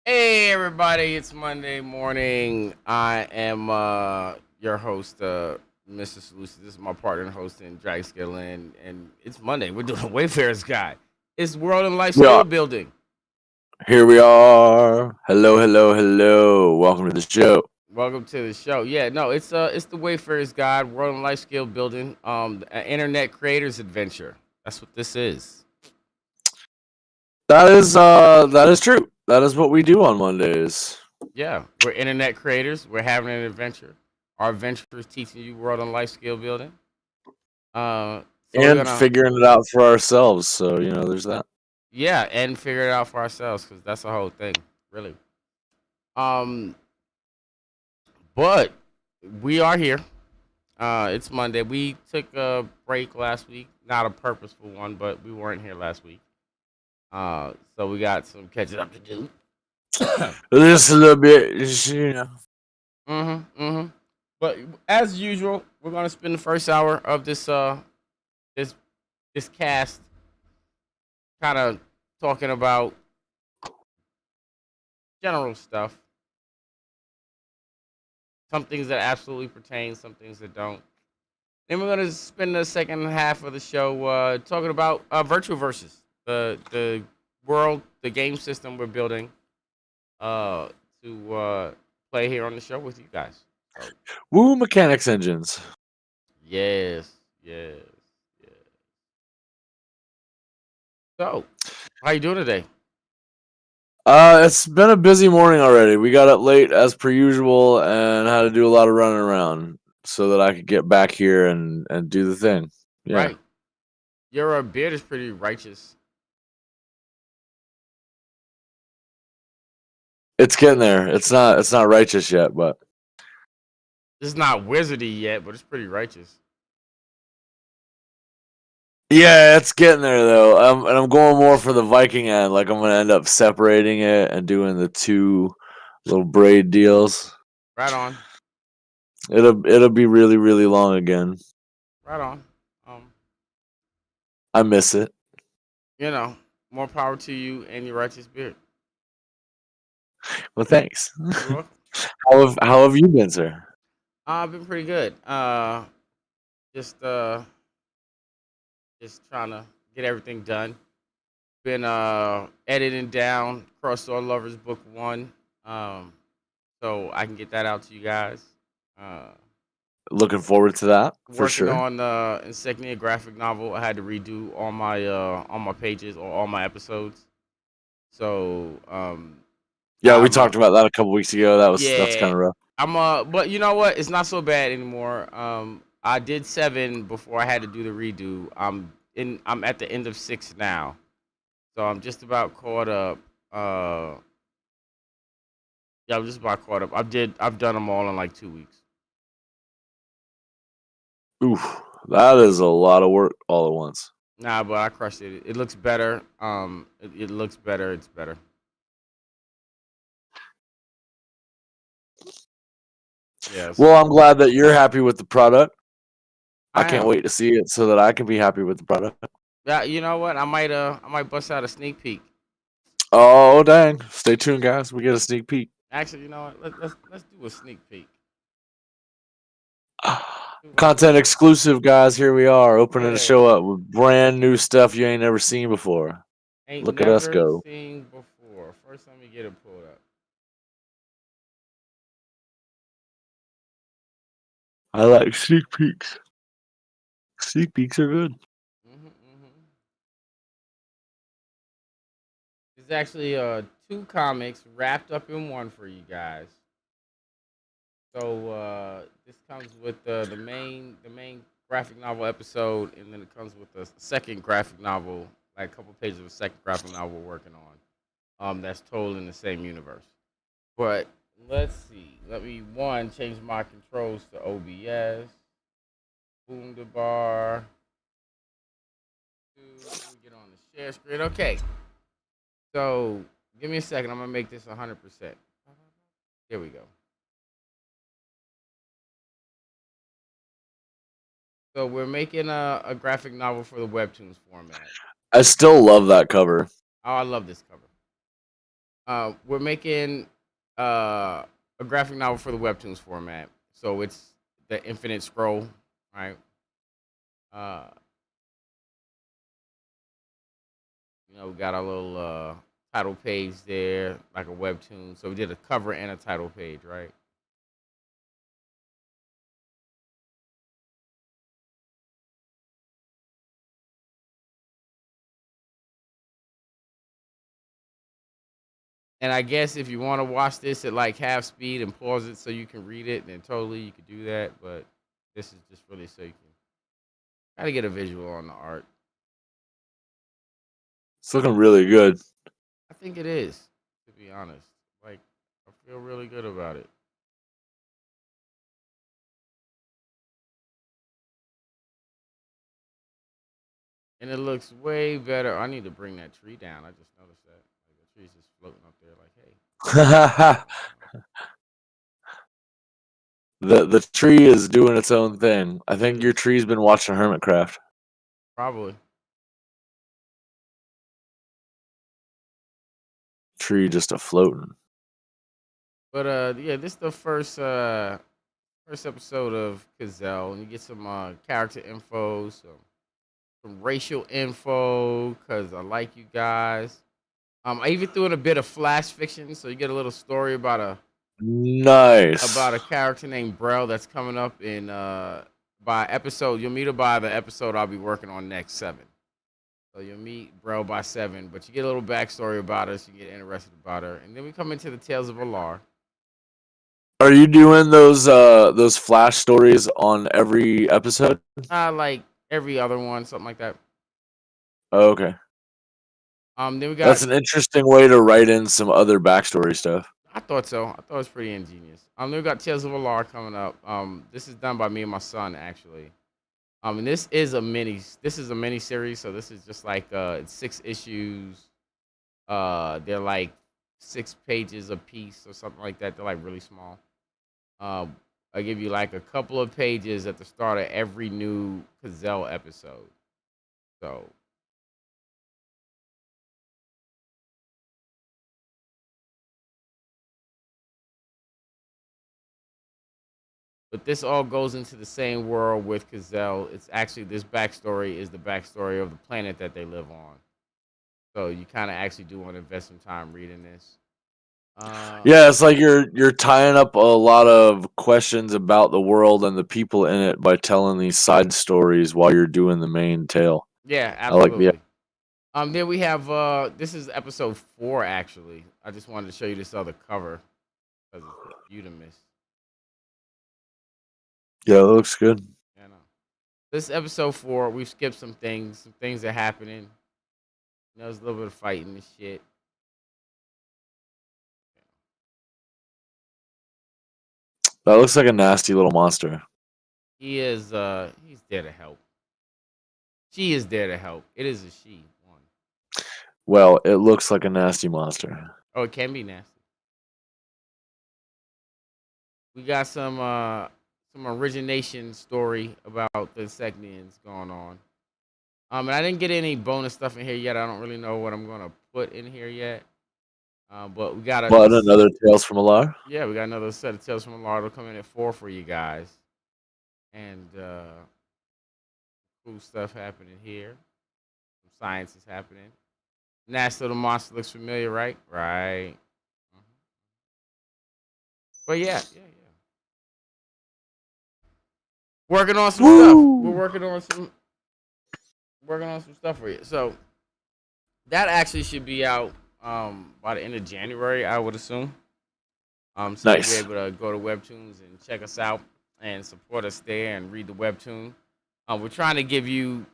Hey everybody, it's Monday morning. I am your host, Mr. Soul-Lutions. This is my partner in hosting, Drag Skillin, and it's Monday. We're doing Wayfarers Guide. It's World and Life Skill Building. Here we are. Hello, hello, hello. Welcome to the show. Welcome to the show. Yeah, no, it's the Wayfarers Guide, World and Life Skill Building, an internet creators adventure. That's what this is. That is true. That is what we do on Mondays. Yeah, we're internet creators. We're having an adventure. Our adventure is teaching you world and life skill building. And figuring it out for ourselves. So, there's that. Yeah, and figure it out for ourselves, because that's the whole thing, really. But we are here. It's Monday. We took a break last week. Not a purposeful one, but we weren't here last week. So we got some catching up to do. Just a little bit, But as usual, we're gonna spend the first hour of this cast kind of talking about general stuff. Some things that absolutely pertain, some things that don't. Then we're gonna spend the second half of the show talking about virtual versus the world, the game system we're building to play here on the show with you guys. So, woo, mechanics engines. Yes. So, how you doing today? It's been a busy morning already. We got up late as per usual and had to do a lot of running around so that I could get back here and do the thing. Yeah. Right. Your beard is pretty righteous. It's getting there. It's not righteous yet, but it's not wizardy yet, but it's pretty righteous. Yeah, it's getting there though. And I'm going more for the Viking end. Like I'm gonna end up separating it and doing the two little braid deals. Right on. It'll be really, really long again. Right on. I miss it. More power to you and your righteous beard. Well, thanks. You're welcome. How have you been, sir? I've been pretty good. Just trying to get everything done. Been editing down Cross Sword Lovers Book 1, so I can get that out to you guys. Looking forward to that for sure. Working on Insignia graphic novel. I had to redo all my pages or all my episodes. So yeah, we talked about that a couple weeks ago. That's kind of rough. But you know what? It's not so bad anymore. I did 7 before I had to do the redo. I'm at the end of 6 now, so I'm just about caught up. Yeah, I'm just about caught up. I've done them all in like 2 weeks. Oof, that is a lot of work all at once. Nah, but I crushed it. It looks better. It looks better. It's better. Yes. Well, I'm glad that you're happy with the product. I can't wait to see it so that I can be happy with the product. Yeah, you know what? I might bust out a sneak peek. Oh dang! Stay tuned, guys. We get a sneak peek. Actually, you know what? Let's do a sneak peek. Content exclusive, guys. Here we are, opening the show up with brand new stuff you ain't never seen before. Look at us go. Seen before. First, let me get it pulled up. I like sneak peeks. Sneak peeks are good. Hmm. There's actually two comics wrapped up in one for you guys. So this comes with the main graphic novel episode, and then it comes with a second graphic novel, like a couple pages of a second graphic novel we're working on. That's told in the same universe. But let's see. Let me change my controls to OBS. Boom the bar. Two. Let me get on the share screen. Okay. So give me a second. I'm gonna make this 100%. Here we go. So we're making a graphic novel for the webtoons format. I still love that cover. Oh, I love this cover. We're making a graphic novel for the webtoons format. So it's the infinite scroll, right? Uh, we got our little title page there, like a webtoon. So we did a cover and a title page, right? And I guess if you want to watch this at like half speed and pause it so you can read it, then totally you could do that. But this is just really so you can kind of get a visual on the art. It's looking really good. I think it is, to be honest. Like, I feel really good about it. And it looks way better. I need to bring that tree down. I just noticed that. Like, the tree's just floating up there, like, hey. The tree is doing its own thing. I It think your is. tree's been watching Hermitcraft. Probably. Tree just a floating. But yeah, this is the first episode of Gazelle, and you get some character info, some racial info, cause I like you guys. I even threw in a bit of flash fiction, so you get a little story Nice. about a character named Brell that's coming up in by episode. You'll meet her by the episode I'll be working on next 7. So you'll meet Brell by 7, but you get a little backstory about her, so you get interested about her, and then we come into the Tales of Alar. Are you doing those flash stories on every episode? Like every other one, something like that. Oh, okay. Then we got. That's an interesting way to write in some other backstory stuff. I thought so. I thought it was pretty ingenious. Then we got Tales of Alar coming up. This is done by me and my son actually. And this is a mini. This is a mini series, so this is just like it's 6 issues. They're like 6 pages a piece or something like that. They're like really small. I give you like a couple of pages at the start of every new Gazelle episode. So but this all goes into the same world with Gazelle. It's actually this backstory is the backstory of the planet that they live on. So you kind of actually do want to invest some time reading this. Yeah, it's like you're tying up a lot of questions about the world and the people in it by telling these side stories while you're doing the main tale. Yeah, I like the absolutely. Then we have this is episode 4 actually. I just wanted to show you this other cover because it's beautimous. yeah, it looks good. You know, this is episode 4. We've skipped some things. Some things are happening. There's a little bit of fighting and shit. That looks like a nasty little monster. He's there to help. She is there to help. It is a she one. Well, it looks like a nasty monster. Oh, it can be nasty. We got some origination story about the Insecnians going on. And I didn't get any bonus stuff in here yet. I don't really know what I'm gonna put in here yet. But we got But another Tales from Alar? yeah, we got another set of Tales from Alar. Will come in at 4 for you guys, and cool stuff happening here. Some science is happening. Nasty little monster looks familiar, right? Right. Mhm. But yeah, yeah, yeah. working on some stuff. We're Woo! working on some stuff for you. So that actually should be out by the end of January, I would assume. So you'll be Nice. able to go to Webtoons and check us out and support us there and read the Webtoon. We're trying to give you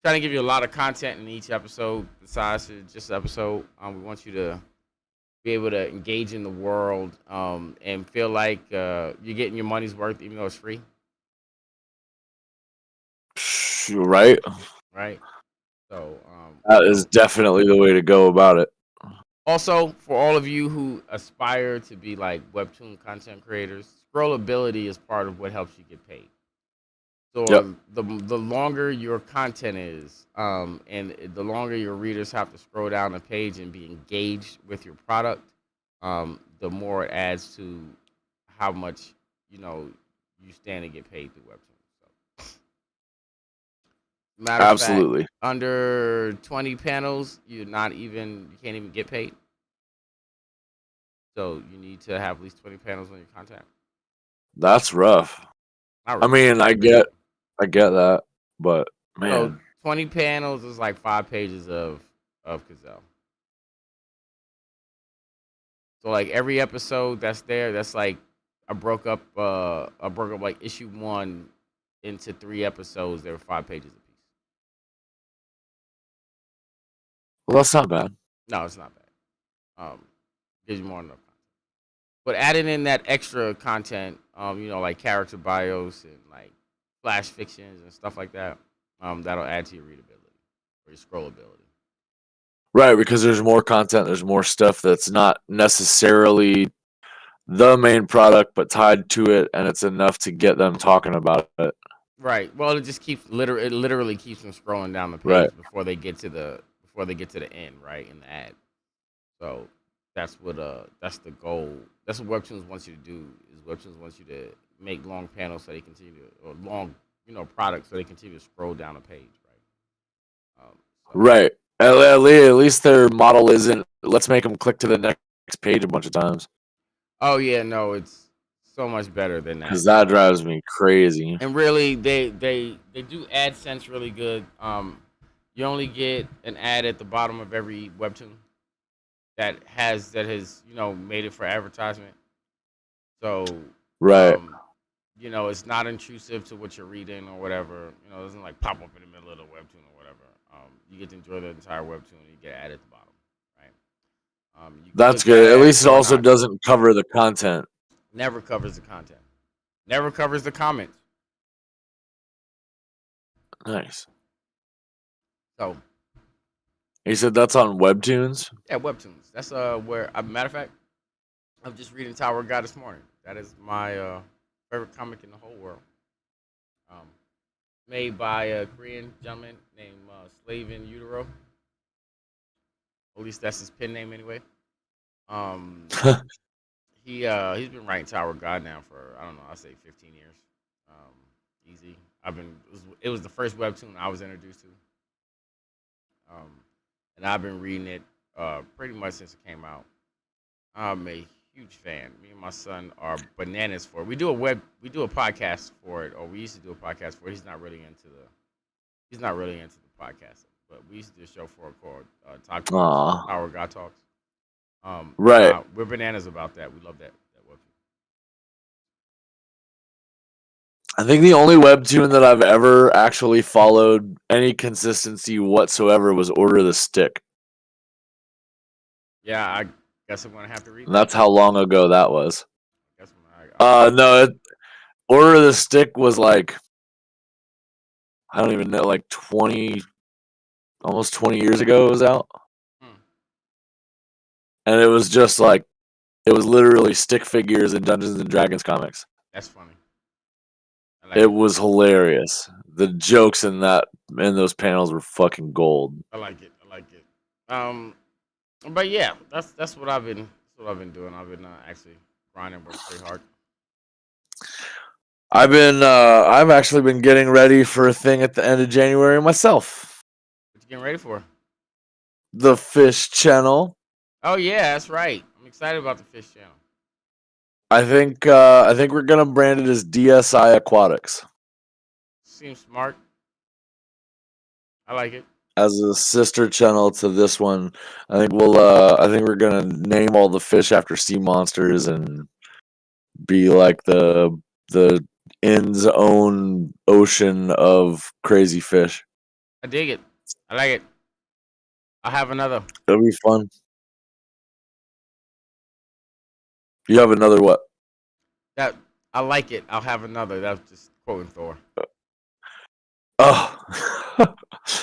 a lot of content in each episode besides just the episode. We want you to be able to engage in the world and feel like you're getting your money's worth, even though it's free, Right? right? So, That is definitely the way to go about it. also for all of you who aspire to be like Webtoon content creators, scrollability is part of what helps you get paid. So Yep. the longer your content is, and the longer your readers have to scroll down the page and be engaged with your product, the more it adds to how much you stand to get paid through Webtoon. So, matter of fact, Absolutely. under 20 panels, you can't even get paid. So you need to have at least 20 panels on your content. That's rough. Not I really. mean, I get that, but So man, 20 panels is like 5 pages of Gazelle. So like every episode that's there, that's like I broke up like issue 1 into 3 episodes. There were 5 pages apiece. well, that's not bad. No, it's not bad. Gives you more than enough content. But adding in that extra content, like character bios and like flash fictions and stuff like that, that'll add to your readability or your scrollability. Right, because there's more content, there's more stuff that's not necessarily the main product, but tied to it, and it's enough to get them talking about it. Right. Well, it just it literally keeps them scrolling down the page Right. before they get to the end, right, in the ad. So that's that's the goal. That's what Webtoons wants you to do. Is Webtoons wants you to make long panels so they continue to, or long products so they continue to scroll down the page, right? So, Right. At least their model isn't, let's make them click to the next page a bunch of times. oh yeah, no, it's so much better than that. Because that drives me crazy. And really, they do AdSense really good. You only get an ad at the bottom of every Webtoon that has made it for advertisement. So Right. it's not intrusive to what you're reading or whatever. It doesn't like pop up in the middle of the webtoon or whatever. You get to enjoy the entire webtoon and you get ad at the bottom, right? You can That's click that good. At ad least it or also not. doesn't cover the content. Never covers the content. Never covers the comments. Nice. So You said that's on Webtoons? yeah, webtoons. That's where. Matter of fact, I'm just reading Tower of God this morning. That is my favorite comic in the whole world. Um, Made by a Korean gentleman named Slave in Utero. At least that's his pen name anyway. Um, he's been writing Tower of God now for I don't know, I'll say 15 years. Easy. It was the first webtoon I was introduced to. Um, and I've been reading it pretty much since it came out. I'm a huge fan. Me and my son are bananas for it. We do a podcast for it, or we used to do a podcast for it. He's not really into the podcasting, but we used to do a show for it called Talk Aw. Tower God Talks. Right. We're bananas about that. We love that webtoon. I think the only Webtoon that I've ever actually followed any consistency whatsoever was Order of the Stick. Yeah, I guess I'm gonna have to read And that. that's how long ago that was. I guess I'm No, Order of the Stick was like, I don't even know, like 20, almost 20 years ago it was out. Hmm. And it was just like, it was literally stick figures and Dungeons and Dragons comics. That's funny. It was hilarious. The jokes in those panels were fucking gold. I like it. But yeah, that's what I've been doing. I've been actually grinding work pretty hard. I've actually been getting ready for a thing at the end of January myself. What you getting ready for? The Fish Channel. Oh yeah, that's right. I'm excited about the Fish Channel. I think we're gonna brand it as DSI Aquatics. seems smart. I like it. as a sister channel to this one. I think we're gonna name all the fish after sea monsters and be like the end's own ocean of crazy fish. I dig it. I like it. I'll have another. It'll be fun. You have another what? That I like it. I'll have another. That's just quoting Thor. Oh,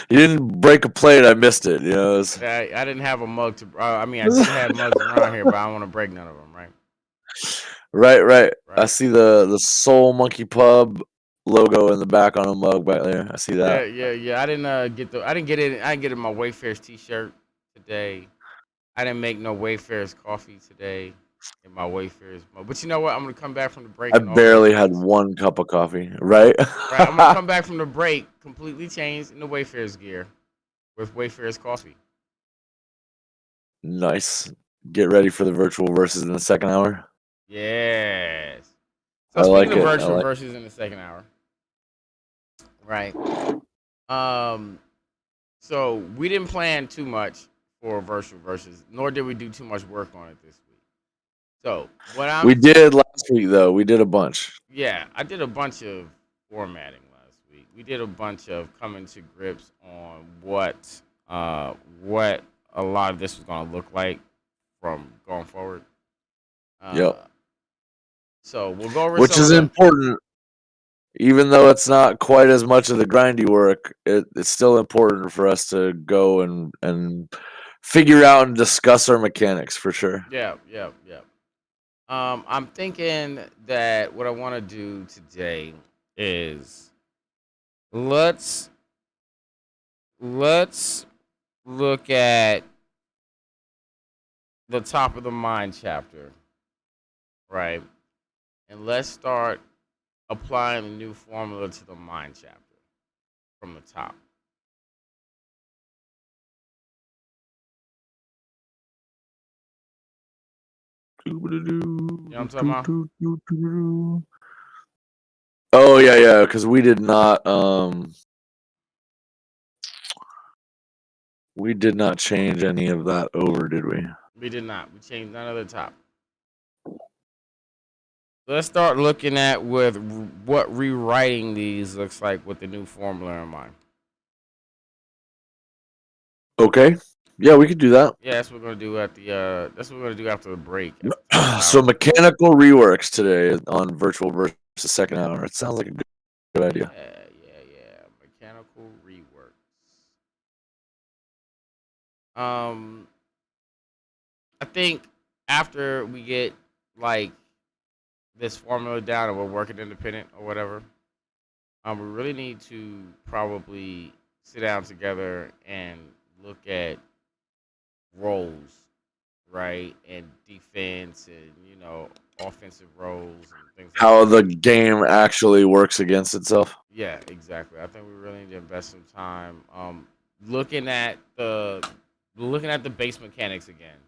you didn't break a plate. I missed it. You know, I didn't have a mug to. I mean, I did have mugs around here, but I don't want to break none of them. Right. right, right. I Right. see the Soul Monkey Pub logo in the back on a mug back there. I see Yeah, that. yeah, yeah. I didn't get the. I didn't get it. I didn't get in my Wayfarers T-shirt today. I didn't make no Wayfarers coffee today in my Wayfarers mug. But you know what? I'm gonna come back from the break I and always barely had change. one cup of coffee. Right. Right. I'm gonna come back from the break completely changed in the Wayfarers gear with Wayfarers coffee. Nice. Get ready for the virtual verses in the second hour. Yes. So I speaking like of it. I virtual like. versus in the second hour, right? Um, so we didn't plan too much for virtual versus, nor did we do too much work on it this week. So what I'm We did last week though. We did a bunch. Yeah, I did a bunch of formatting last week. We did a bunch of coming to grips on what a lot of this was going to look like from going forward. Yep. Uh, so we'll go over Which some of is the important, even though it's not quite as much of the grindy work. It's still important for us to go and figure out and discuss our mechanics for sure. yeah. I'm thinking that what I want to do today is let's let's look at the top of the mind chapter, right? And let's start applying the new formula to the mind chapter from the top. You know what I'm talking about? Oh yeah, because we did not change any of that over, did we? We did not. We changed none of the top. Let's start looking at with what rewriting these looks like with the new formula in mind. Okay. Yeah, we could do that. Yeah, that's what we're gonna do at the. That's what we're gonna do after the break at the top of the So hour. mechanical reworks today on virtual versus second hour. It sounds like a good idea. Yeah. Mechanical reworks. Um, I think after we get like this formula down and we're working independent or whatever, we really need to probably sit down together and look at roles, right, and defense, and offensive roles and things like How that. the game actually works against itself. Yeah, exactly. I think we really need to invest some time looking at the base mechanics again,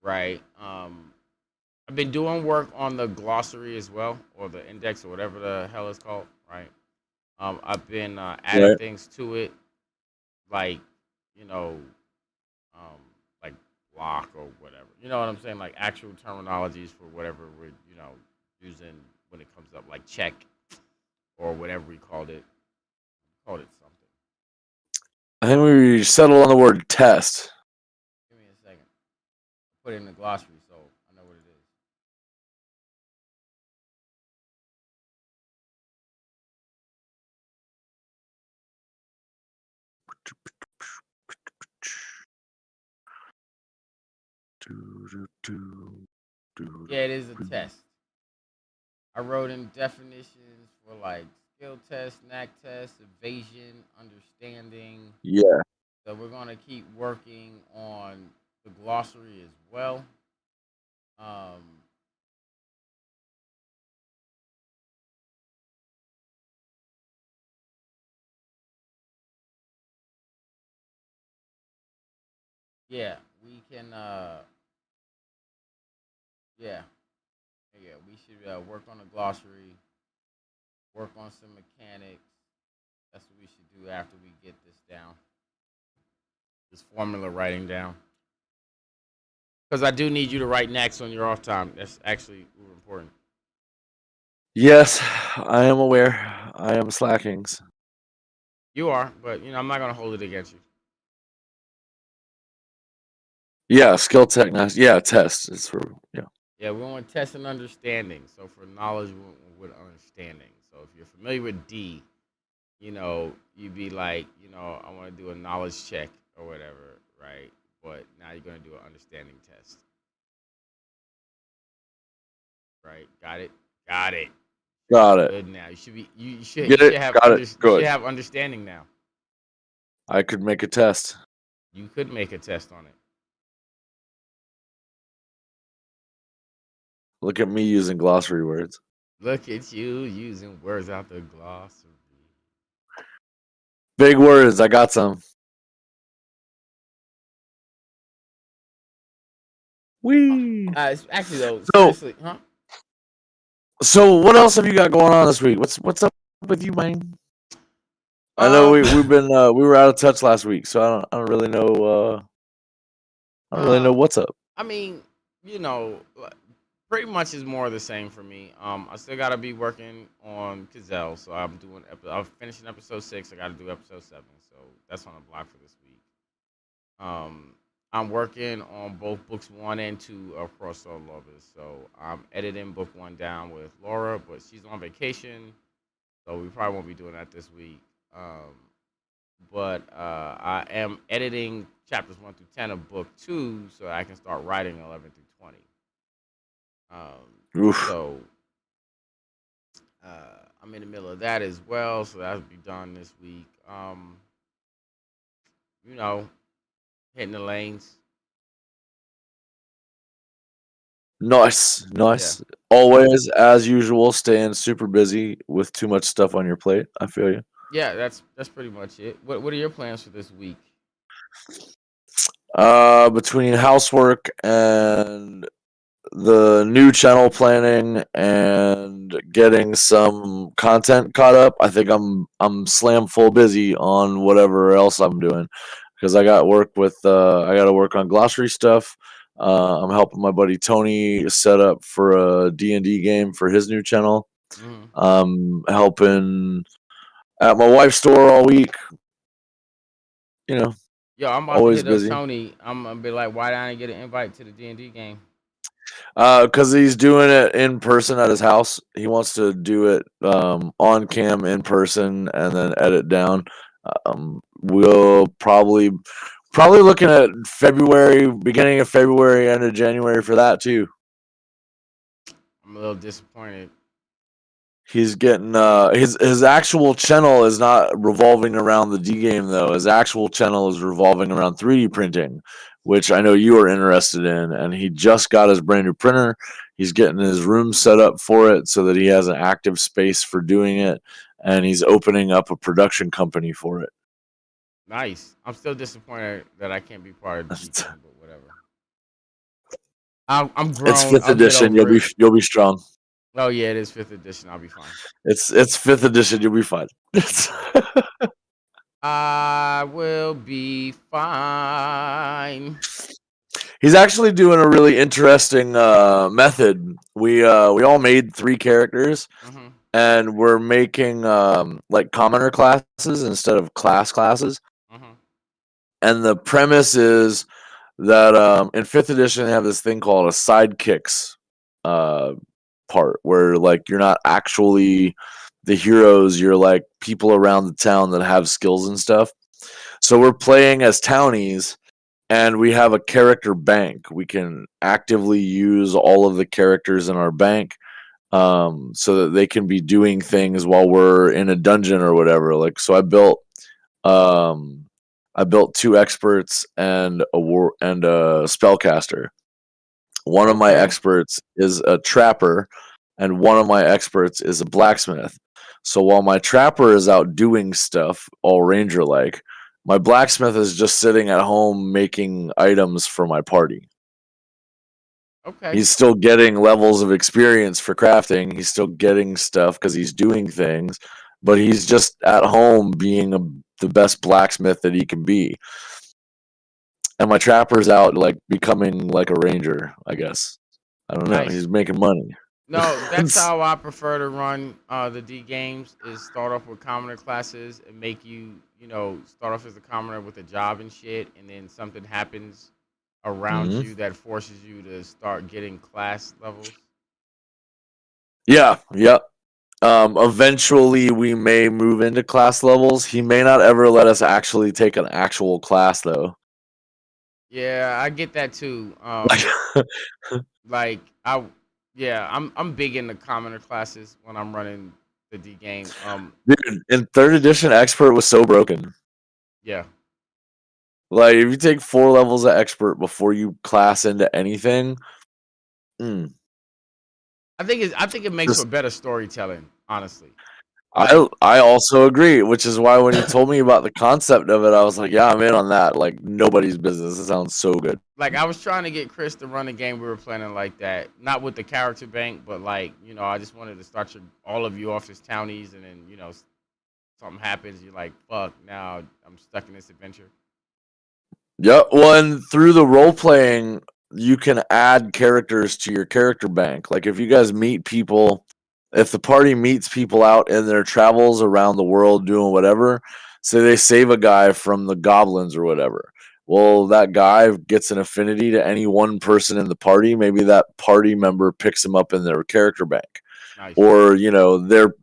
right? I've been doing work on the glossary as well, or the index, or whatever the hell it's called, right? I've been adding Right. things to it, like you know, um, like block or whatever. You know what I'm saying? Like actual terminologies for whatever we're using when it comes up, like check or whatever we called it. Called it something. I think we settled on the word test. Give me a second. Put it in the glossary so I know what it is. Yeah, it is a test. I wrote in definitions for like skill test, knack test, evasion, understanding. Yeah. So we're gonna keep working on the glossary as well. Um, yeah, we can. Yeah, yeah, we should work on the glossary, work on some mechanics. That's what we should do after we get this down. This formula writing down. Because I do need you to write next on your off time. That's actually important. Yes, I am aware. I am slacking. You are, but I'm not gonna hold it against you. Yeah, skill tech. Yeah, test. It's for yeah. Yeah, we want test and understanding. So for knowledge with understanding. So if you're familiar with D, you'd be like, I want to do a knowledge check or whatever, right? But now you're gonna do an understanding test, right? Got it. Got it. Got it. Good. Now you should be. You should. Get You should it? have Got it. You should Good. have understanding now. I could make a test. You could make a test on it. Look at me using glossary words. Look at you using words out the glossary. Big words. I got some. Wee. Actually, though, So, seriously, huh? so what else have you got going on this week? What's up with you, man? I know Um, we've been we were out of touch last week, so I don't really know I don't really know what's up. I mean, pretty much is more of the same for me. I still gotta be working on Gazelle, so I'm finishing episode 6. I gotta do episode 7, so that's on the block for this week. I'm working on both books 1 and 2 of Cross Soul Lovers, so I'm editing book 1 down with Laura, but she's on vacation, so we probably won't be doing that this week. But I am editing chapters 1 through 10 of book 2, so I can start writing 11 through 20. Oof. So I'm in the middle of that as well, so that'll be done this week. Hitting the lanes. Nice. Yeah, Always, as usual, staying super busy with too much stuff on your plate. I feel you. yeah. That's pretty much it. What are your plans for this week? Between housework and the new channel planning and getting some content caught up, I think I'm slam full busy on whatever else I'm doing because I got I got to work on glossary stuff. I'm helping my buddy Tony set up for a D&D game for his new channel. Mm-hmm. I'm helping at my wife's store all week. You know, Yo, I'm about to always hit up busy. Tony. I'm gonna be like, why did I get an invite to the D&D game? Because he's doing it in person at his house. He wants to do it on cam in person and then edit down. We'll probably looking at February, beginning of February, end of January for that too. I'm a little disappointed. He's getting his actual channel is not revolving around the D game though. His actual channel is revolving around 3D printing, which I know you are interested in. And he just got his brand new printer. He's getting his room set up for it so that he has an active space for doing it, and he's opening up a production company for it. Nice. I'm still disappointed that I can't be part of the D game, but whatever. I'm It's grown. fifth I'll get edition. over it. You'll be strong. Oh yeah, it is 5th edition. I'll be fine. It's fifth edition. You'll be fine. I will be fine. He's actually doing a really interesting method. We all made 3 characters, Mm-hmm. and we're making like commoner classes instead of classes. Mm-hmm. And the premise is that in 5th edition they have this thing called a sidekicks part where like you're not actually the heroes, you're like people around the town that have skills and stuff. So we're playing as townies, and we have a character bank. We can actively use all of the characters in our bank so that they can be doing things while we're in a dungeon or whatever. Like, so I built 2 experts and a spellcaster. One of my Okay. experts is a trapper, and one of my experts is a blacksmith. So while my trapper is out doing stuff, all ranger like, my blacksmith is just sitting at home making items for my party. Okay. He's still getting levels of experience for crafting. He's still getting stuff because he's doing things, but he's just at home being the best blacksmith that he can be. And my trapper's out like becoming like a ranger, I guess. I don't know. Nice. He's making money. No, that's how I prefer to run the D games. Is start off with commoner classes and make you, start off as a commoner with a job and shit, and then something happens around Mhm. you that forces you to start getting class levels. Yeah, yep. Eventually we may move into class levels. He may not ever let us actually take an actual class though. Yeah, I get that too. Like, Like I, yeah, I'm big into commoner classes when I'm running the D game. dude, in third edition, expert was so broken. Yeah, Like, if you take 4 levels of expert before you class into anything, mm, I think it makes for just better storytelling. Honestly, like I also agree, which is why when he told me about the concept of it, I was like, yeah, I'm in on that. Like nobody's business. It sounds so good. like I was trying to get Chris to run a game we were planning like that, not with the character bank, but like I just wanted to start all of you off as townies, and then something happens, you're like, fuck, now I'm stuck in this adventure. Yep. Well, and through the role playing, you can add characters to your character bank. Like if you guys meet people, if the party meets people out in their travels around the world doing whatever, say they save a guy from the goblins or whatever. Well, that guy gets an affinity to any one person in the party. Maybe that party member picks him up in their character bank. Nice. Or,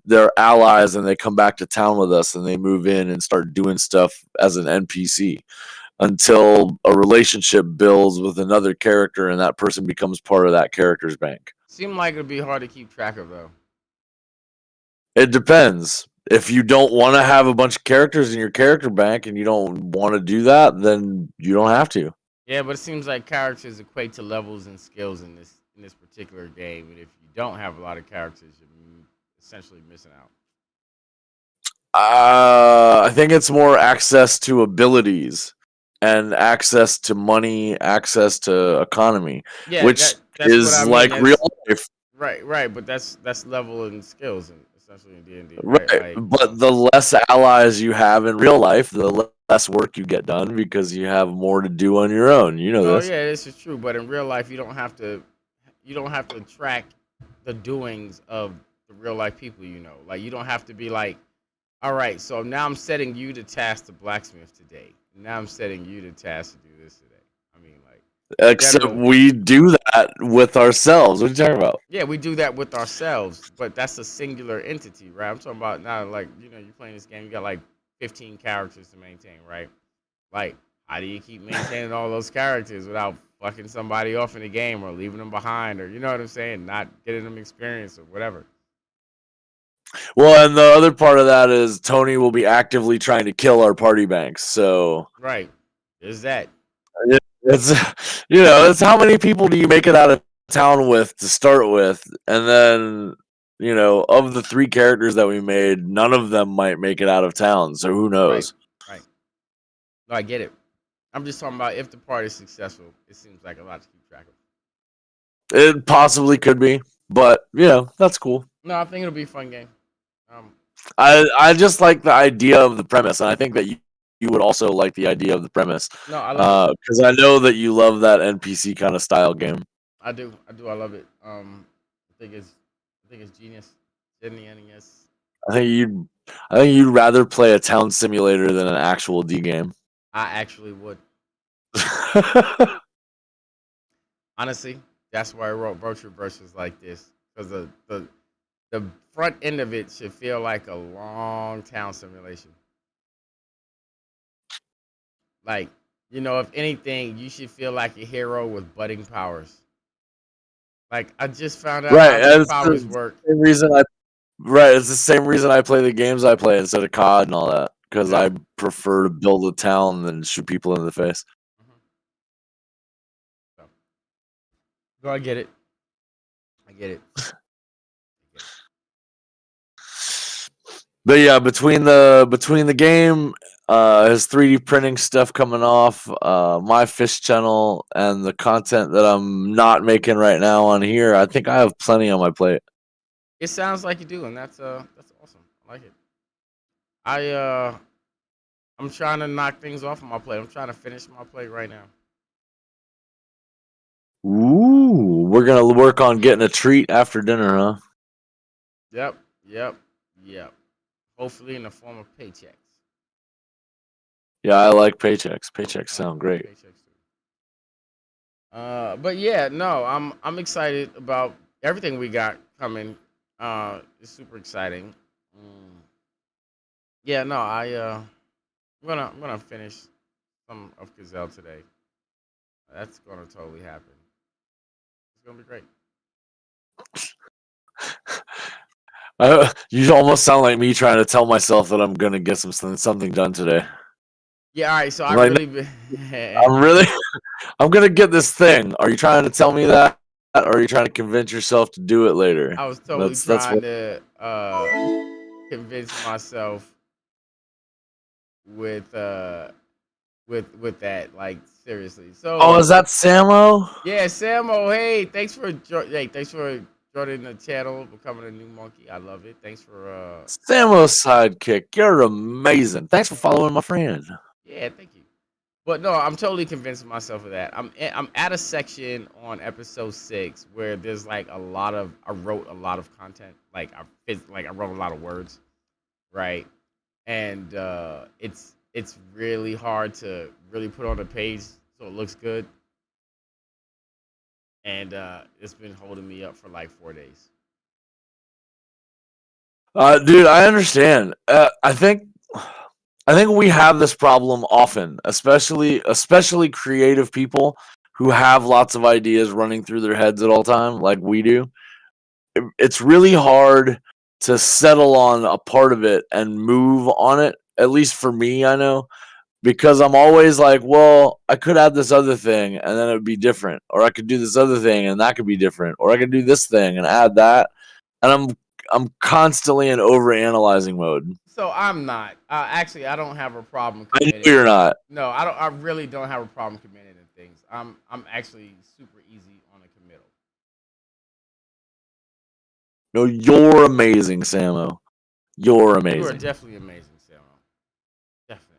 they're allies and they come back to town with us and they move in and start doing stuff as an NPC until a relationship builds with another character and that person becomes part of that character's bank. Seemed like it'd be hard to keep track of though. It depends. If you don't want to have a bunch of characters in your character bank and you don't want to do that, then you don't have to. Yeah, but it seems like characters equate to levels and skills in this particular game, and if you don't have a lot of characters, you're essentially missing out. I think it's more access to abilities and access to money, access to economy, Yeah, which that's what I is mean. like real That's life. right, but that's level and skills, and essentially in D&D, right? Right, but the less allies you have in real life, the less work you get done because you have more to do on your own. You know No, this. yeah, this is true. But in real life, you don't have to track the doings of the real life people. Like you don't have to be like, all right, so now I'm setting you to task the blacksmith today. Now I'm setting you to task to do this today. I mean, like Except general. we do that with ourselves. What are you talking about? Yeah, we do that with ourselves, but that's a singular entity, right? I'm talking about now, like you're playing this game, you got like 15 characters to maintain, right? Like, how do you keep maintaining all those characters without fucking somebody off in the game or leaving them behind, or you know what I'm saying, not getting them experience or whatever? Well, and the other part of that is Tony will be actively trying to kill our party banks. So Right? Is that it's it's how many people do you make it out of town with to start with, and then of the 3 characters that we made, none of them might make it out of town. So who right? knows? Right? No, I get it. I'm just talking about if the party's successful. It seems like a lot to keep track of. It possibly could be, but that's cool. No, I think it'll be a fun game. Um, I just like the idea of the premise, and I think that you would also like the idea of the premise, no, I love it. because I know that you love that NPC kind of style game. I do. I do. I love it. I think it's genius. Genius. I think you'd I think you'd rather play a town simulator than an actual D game. I actually would. Honestly, that's why I wrote virtual versus like this, because the front end of it should feel like a long town simulation. Like, if anything, you should feel like a hero with budding powers. Like, I just found out how Right, these and it's powers the work. same reason I right, it's the same reason I play the games I play instead of COD and all that, because Yeah. I prefer to build a town than shoot people in the face. Mhm. So, no, I get it. I get it. I get it. But yeah, between the game, his 3D printing stuff coming off, my fish channel, and the content that I'm not making right now on here, I think I have plenty on my plate. It sounds like you do, and that's awesome. I like it. I I'm trying to knock things off of my plate. I'm trying to finish my plate right now. Ooh, we're gonna work on getting a treat after dinner, huh? Yep, yep, yep. Hopefully in the form of paychecks. Yeah, I like paychecks. Paychecks I sound like great. paychecks too. But yeah, no, I'm excited about everything we got coming. It's super exciting. Mm. Yeah, no, I'm gonna finish some of Gazelle today. That's gonna totally happen. It's gonna be great. You almost sound like me trying to tell myself that I'm gonna get something done today. Yeah, all right. So I'm I like, "No, really, I'm really, I'm gonna get this thing. Are you trying to tell me that, or are you trying to convince yourself to do it later? I was totally That's trying what. to convince myself with with that. Like seriously. Oh, So is that Samo? yeah, Samo. Hey, thanks for joining the channel, becoming a new monkey. I love it. Thanks for Samo's sidekick. You're amazing. Thanks for following my friend. yeah, thank you. But no, I'm totally convincing myself of that. I'm at a section on episode 6 where there's like a lot of I wrote a lot of content. Like I wrote a lot of words, right? And it's really hard to really put on the page so it looks good. And it's been holding me up for like 4 days. Dude, I understand. I think we have this problem often, especially creative people who have lots of ideas running through their heads at all time, like we do. It's really hard to settle on a part of it and move on it. At least for me, I know, because I'm always like, well, I could add this other thing and then it would be different, or I could do this other thing and that could be different, or I could do this thing and add that, and I'm constantly in overanalyzing mode. So I'm not. Actually, I don't have a problem I know committing. you're not. No, I don't. I really don't have a problem committing to things. I'm actually super easy on a committal. No, you're amazing, Samo. You're You are amazing. definitely amazing, Sarah. Definitely.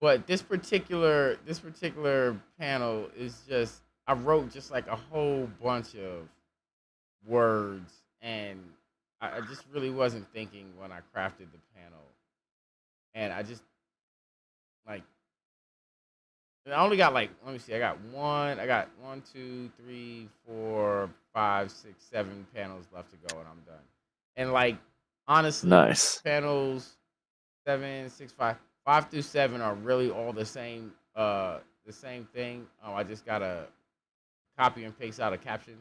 But this particular panel is just I wrote just like a whole bunch of words, and I just really wasn't thinking when I crafted the panel, and I just like and I only got like let me see, I got one, two, three, four, five, six, 7 panels left to go, and I'm done. And like honestly, Nice. panels 7, 6, 5 through 7 are really all the same thing. I just gotta copy and paste out a caption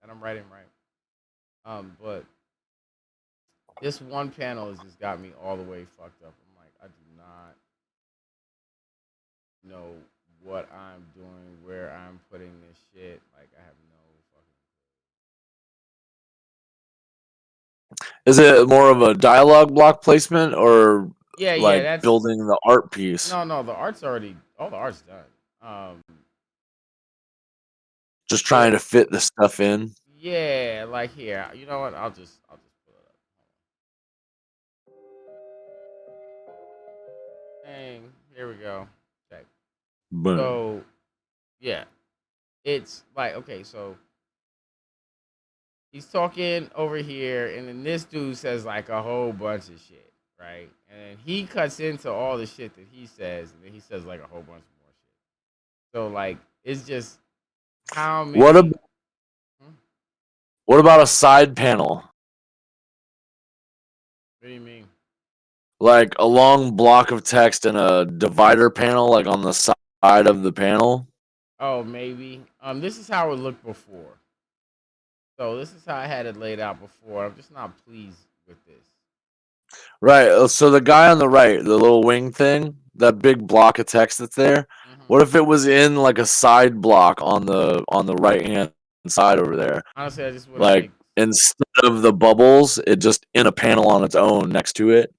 that I'm writing right. But this one panel has just got me all the way fucked up. I'm like, I do not know what I'm doing, where I'm putting this shit. Like, I have no fucking. Is it more of a dialogue block placement or Yeah, yeah. like That's building the art piece? no. The art's already all the art's done. Just Yeah, trying to fit the stuff in. yeah. Like here, you know what? I'll just pull it up. Dang, here we go. Okay. Boom. So yeah, it's like okay, so he's talking over here, and then this dude says like a whole bunch of shit, right? And then he cuts into all the shit that he says, and then he says like a whole bunch of more shit. So like it's just how What many? ab- what about a side panel? What do you mean? Like a long block of text and a divider panel like on the side of the panel? Oh, maybe. This is how it looked before. So this is how I had it laid out before. I'm just not pleased with this. Right. So the guy on the right, the little wing thing, that big block of text that's there, Hmm. what if it was in like a side block on the right hand side over there? Honestly, I just wouldn't Like make. instead of the bubbles, it just in a panel on its own next to it.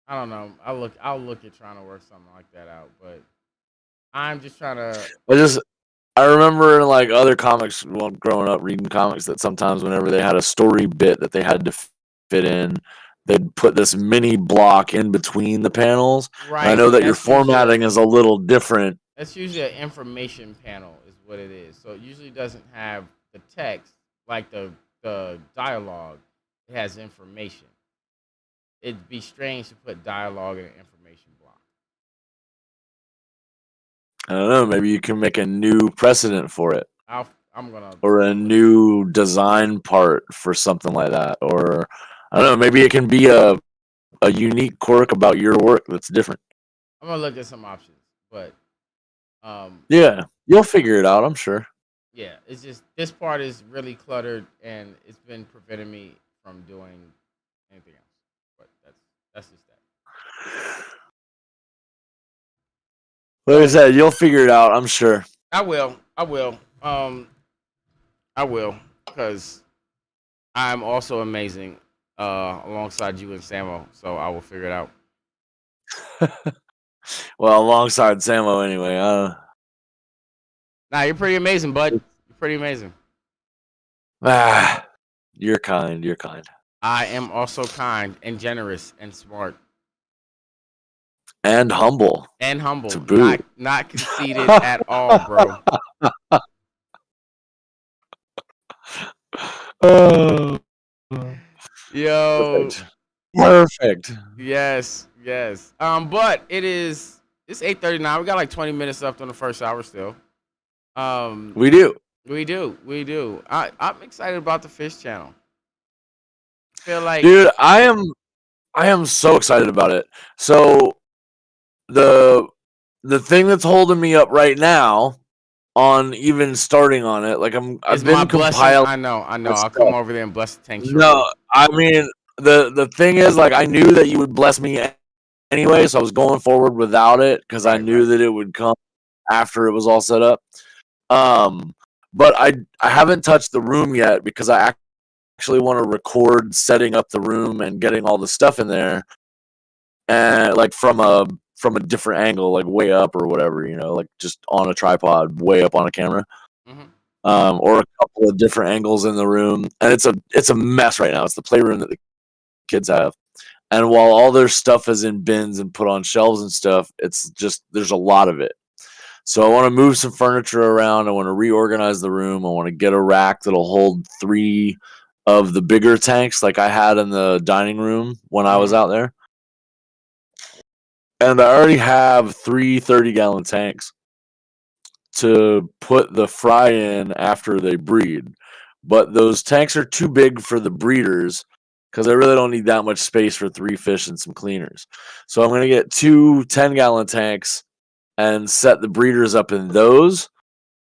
I don't know. I'll look at trying to work something like that out, but I'm just trying to. I just I remember in like other comics, growing up reading comics, that sometimes whenever they had a story bit that they had to fit in, they'd put this mini block in between the panels. And I Right, know and that your formatting is a little different. that's usually an information panel, is what it is. So it usually doesn't have the text like the dialogue. It has information. It'd be strange to put dialogue in an information block. I don't know. Maybe you can make a new precedent for it, I'm gonna or a new design part for something like that, or I don't know. Maybe it can be a unique quirk about your work that's different. I'm gonna look at some options, but Yeah, you'll figure it out, I'm sure. yeah, it's just this part is really cluttered and it's been preventing me from doing anything else. But that's just that. Like I So said, you'll figure it out, I'm sure. I will. I will, because I'm also amazing alongside you and Samo. So I will figure it out. Well, alongside Samo anyway. Nah, you're pretty amazing, bud. You're pretty amazing. You're kind. You're kind. I am also kind and generous and smart And humble and to humble. boot. Not conceited at all, bro. Oh, Yo, perfect. Perfect. yes, yes. But it's 8:39. We got like 20 minutes left on the first hour still. We do. We do. I'm excited about the Fish Channel. I feel like, Dude, I am so excited about it. So the thing that's holding me up right now on even starting on it, like I've is my been blessing. compiling I know. this I'll come stuff. over there and bless the tank No, shortly. I mean the thing is, like, I knew that you would bless me anyway, so I was going forward without it because I knew Right. that it would come after it was all set up. But I haven't touched the room yet because I actually want to record setting up the room and getting all the stuff in there, and like from a different angle, like way up or whatever, like just on a tripod, way up on a camera, Hmm. or a couple of different angles in the room, and it's a mess right now. It's the playroom that the kids have. And while all their stuff is in bins and put on shelves and stuff, it's just there's a lot of it. So I want to move some furniture around. I want to reorganize the room. I want to get a rack that'll hold 3 of the bigger tanks like I had in the dining room when I was Hmm. out there. And I already have 3 30-gallon tanks to put the fry in after they breed. But those tanks are too big for the breeders because I really don't need that much space for 3 fish and some cleaners. So I'm going to get 2 10-gallon tanks and set the breeders up in those.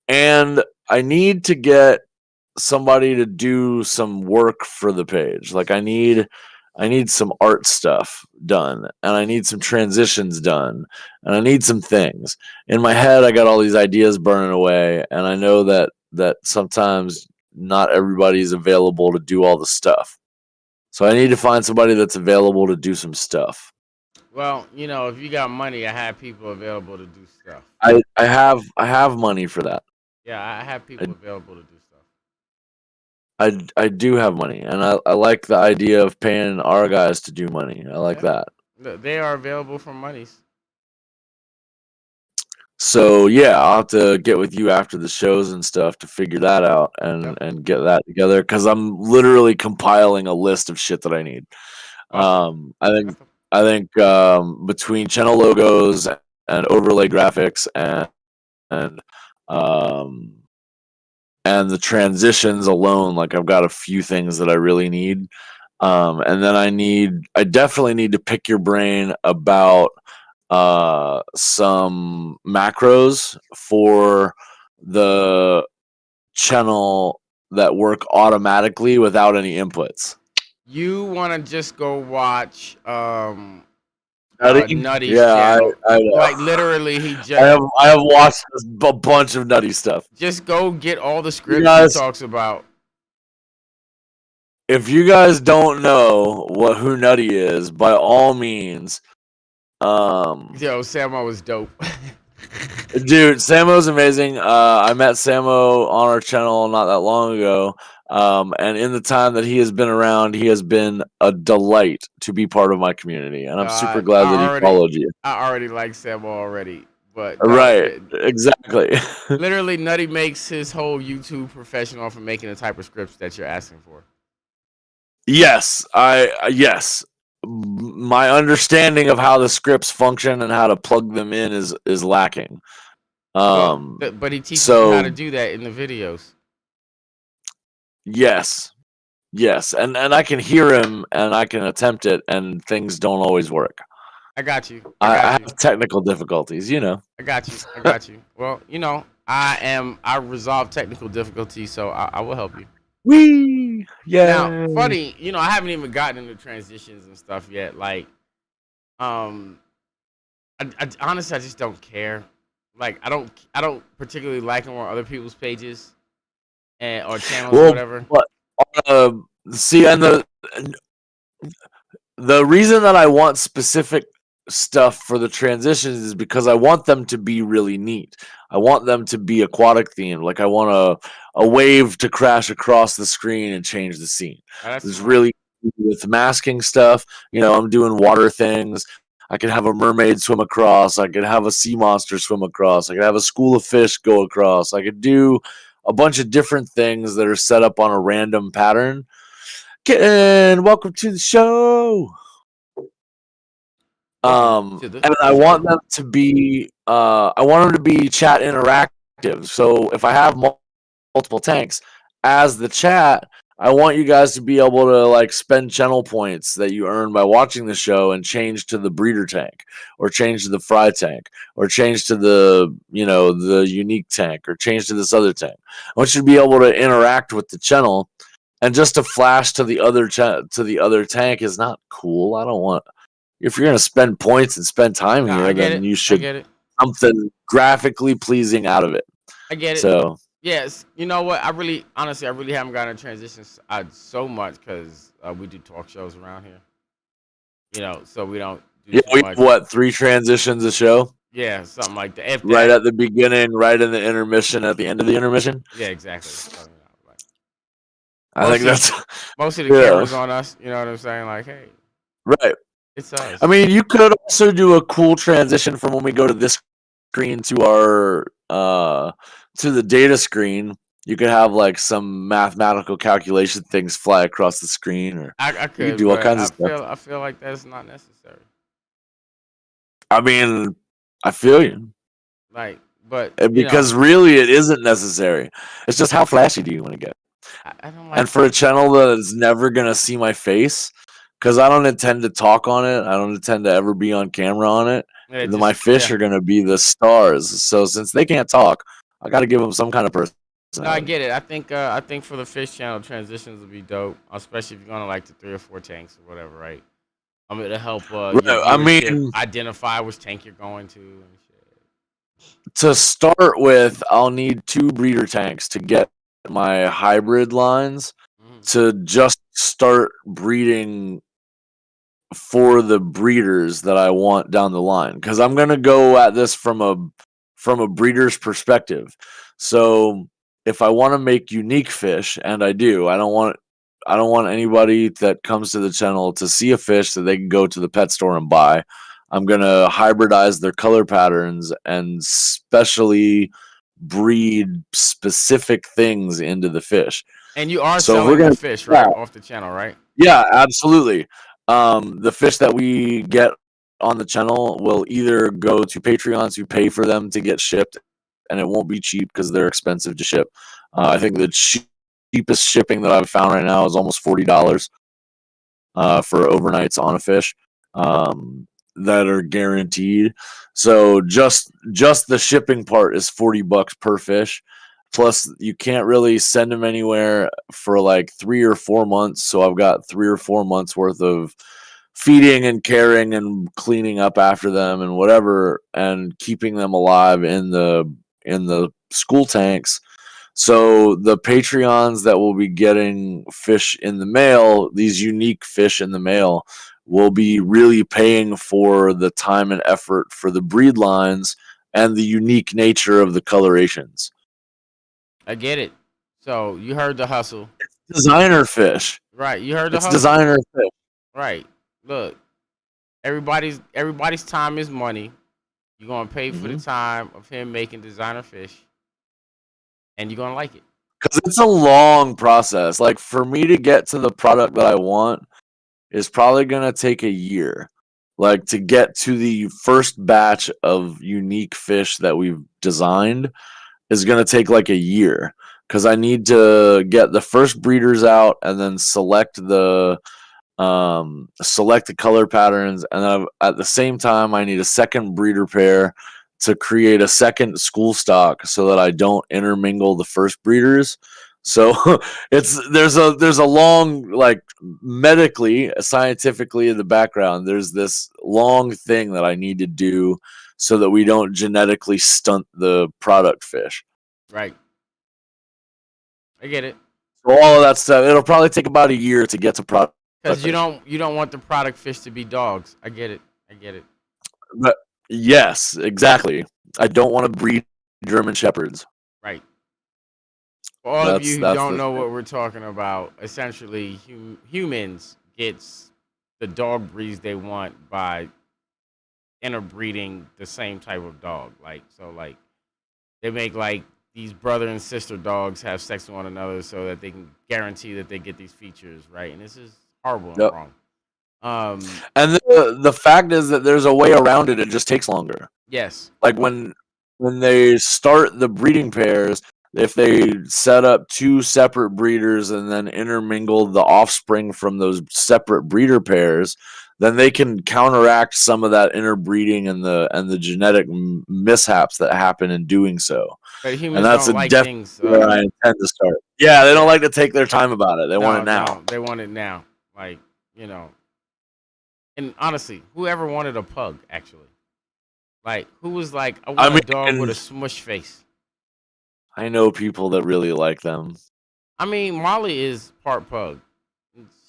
And I need to get somebody to do some work for the page. Like I need some art stuff done, and I need some transitions done, and I need some things. In my head I got all these ideas burning away, and I know that sometimes not everybody's available to do all the stuff. So I need to find somebody that's available to do some stuff. Well, if you got money, I have people available to do stuff. I have money for that. Yeah, I have I people available to do stuff. I do have money, and I like the idea of paying our guys to do money. I like Yeah, that. they are available for monies. So yeah, I'll have to get with you after the shows and stuff to figure that out and Yep. get that together because I'm literally compiling a list of shit that I need. Awesome. I think Awesome. between channel logos and overlay graphics and um and the transitions alone, like I've got a few things that I really need. And then I definitely need to pick your brain about some macros for the channel that work automatically without any inputs. You want to just go watch Nutty? Nutty's Yeah, channel. I know. Like literally, he I have watched a bunch of nutty stuff. just go get all the You scripts he guys, talks about. if you guys don't know who Nutty is, by all means, Yo, Samo was dope. dude, Samo's amazing. I met Samo on our channel not that long ago. And in the time that he has been around, he has been a delight to be part of my community, and I'm super I glad that he already followed you. I already like Sam already, but no, Right, exactly. literally Nutty makes his whole YouTube profession off of making the type of scripts that you're asking for. Yes, yes. My understanding of how the scripts function and how to plug them in is lacking. Well, Um, but he teaches you how to so do that in the videos. yes, yes, and I can hear him and I can attempt it, and things don't always work. I got you. I I got you. have technical difficulties, you know. I got you. I got you. Well, I resolve technical difficulties, so I will help you. Wee! Now, Yay! funny, I haven't even gotten into transitions and stuff yet. Like, um, honestly, I just don't care. Like, I don't particularly like them on other people's pages and or channels or Well, whatever. but uh, see, and the reason that I want specific stuff for the transitions is because I want them to be really neat. I want them to be aquatic themed. Like I want a wave to crash across the screen and change the scene. Oh, that's It's smart. really with masking stuff. I'm doing water things. I could have a mermaid swim across. I could have a sea monster swim across. I could have a school of fish go across. I could do a bunch of different things that are set up on a random pattern. And welcome to the show. Welcome to the And I want show. them to be I want them to be chat interactive. So if I have multiple tanks as the chat, I want you guys to be able to like spend channel points that you earn by watching the show and change to the breeder tank or change to the fry tank or change to the unique tank or change to this other tank. I want you to be able to interact with the channel, and just to flash to the other to the other tank is not cool. I don't want, if you're going to spend points and spend time Nah, I here, get then it. you I should get it. something graphically pleasing out of it. I get it. So Yes, you know what? Honestly, I really haven't gotten transitions so much because we do talk shows around here. So we don't do yeah, too we have much. what, 3 transitions a show? Yeah, something like that. If Right that. at the beginning, right in the intermission, at the end of the intermission. Yeah, exactly. So, like I think mostly, that's most of the yeah, cameras on us. You know what I'm saying? Like, hey, right. it's I us. mean, you could also do a cool transition from when we go to this screen to our to the data screen. You could have like some mathematical calculation things fly across the screen, or I you could could, do all but kinds of I stuff. feel I feel like that's not necessary. I mean, I feel you. Like, but Because really it isn't necessary. It's just how flashy do you want to get? I don't And like for a that. channel that is never gonna see my face, because I don't intend to talk on it, I don't intend to ever be on camera on it. Yeah, My just fish yeah. are gonna be the stars. So since they can't talk, I got to give them some kind of No, I personality. get it. I think for the fish channel transitions would be dope, especially if you're gonna like the 3 or 4 tanks or whatever, right? I mean, to help your Right, I viewership mean, identify which tank you're going to and shit. to start with, I'll need 2 breeder tanks to get my hybrid lines Mhm. to just start breeding for the breeders that I want down the line, because I'm gonna go at this from a breeder's perspective. So if I want to make unique fish, and I don't want anybody that comes to the channel to see a fish that they can go to the pet store and buy. I'm gonna hybridize their color patterns and specially breed specific things into the fish. And you are So if we're selling the gonna, fish, yeah, right, off the channel, right? yeah, absolutely. The fish that we get on the channel will either go to Patreons who pay for them to get shipped, and it won't be cheap because they're expensive to ship. I think the cheapest shipping that I've found right now is almost $40 for overnights on a fish, that are guaranteed. So just the shipping part is $40 per fish. Plus, you can't really send them anywhere for like 3 or 4 months. So I've got 3 or 4 months worth of feeding and caring and cleaning up after them and whatever, and keeping them alive in the school tanks. So the Patreons that will be getting fish in the mail, these unique fish in the mail, will be really paying for the time and effort for the breed lines and the unique nature of the colorations. I get it. So you heard the hustle. designer fish. Right. You heard the It's hustle. designer fish. Right. Look, everybody's time is money. You're gonna pay for the Mm-hmm. time of him making designer fish, and you're gonna like it. Because it's a long process. Like for me to get to the product that I want is probably gonna take a year. Like to get to the first batch of unique fish that we've designed is gonna take like a year. Because I need to get the first breeders out and then select the color patterns, and then at the same time I need a second breeder pair to create a second school stock so that I don't intermingle the first breeders. So there's a long, like, medically, scientifically, in the background there's this long thing that I need to do so that we don't genetically stunt the product fish. Right. I get it. So all of that stuff, it'll probably take about a year to get to product Because you fish. don't want the product fish to be dogs. I get it. I get it. But yes, exactly. I don't want to breed German shepherds. Right. For all of you who That's don't the know thing. what we're talking about, essentially humans gets the dog breeds they want by interbreeding the same type of dog. Like they make like these brother and sister dogs have sex with one another so that they can guarantee that they get these features, right? And this is horrible and Yep. wrong. And the fact is that there's a way around it. It just takes longer. Yes. Like when they start the breeding pairs, if they set up two separate breeders and then intermingle the offspring from those separate breeder pairs, then they can counteract some of that interbreeding and the genetic mishaps that happen in doing so. But And humans that's don't a like definitely things. where I intend to start. Yeah, they don't Yeah. like to take their time about it. They want it now. No, they want it now. Like, and honestly, whoever wanted a pug, actually? Like, who was like, I want a dog with a smush face? I know people that really like them. I mean, Molly is part pug.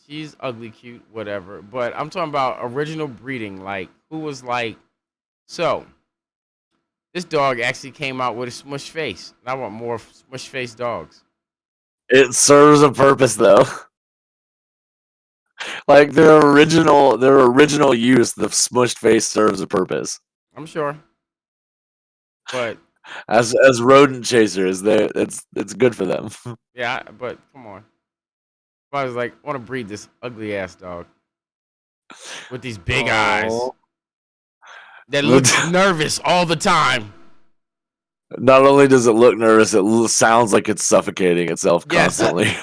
She's ugly, cute, whatever. But I'm talking about original breeding. Like, who was like, so this dog actually came out with a smush face. And I want more smush face dogs. It serves a purpose, though. Like their original use, the smushed face serves a purpose. I'm sure. But as rodent chasers, it's good for them. yeah, but come on. If I was like, I want to breed this ugly ass dog with these big eyes that looks nervous all the time. Not only does it look nervous, it sounds like it's suffocating itself constantly.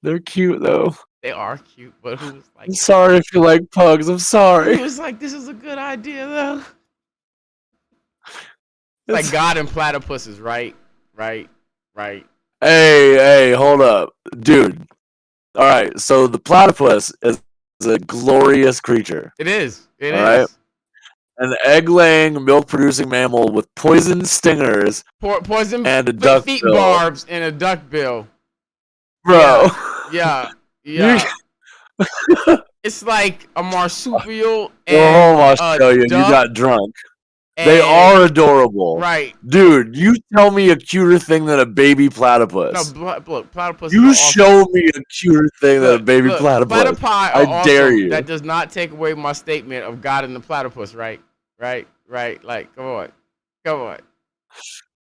They're cute though. They are cute, but who was like, I'm sorry if you like pugs. I'm sorry. Who was like, this is a good idea though. It's like God and platypuses, right? Hey, hold up, dude. All right, so the platypus is a glorious creature. It is. It all is. Right? An egg-laying, milk-producing mammal with poison stingers, poison and a duck feet bill. barbs and a duck bill. Bro. Yeah. It's like a marsupial and I'll show you. You got drunk. They are adorable. Right. Dude, you tell me a cuter thing than a baby platypus. No, look, platypus. You show me a cuter thing than a baby platypus. Platypi are I dare you. That does not take away my statement of God and the platypus, right? Like, come on.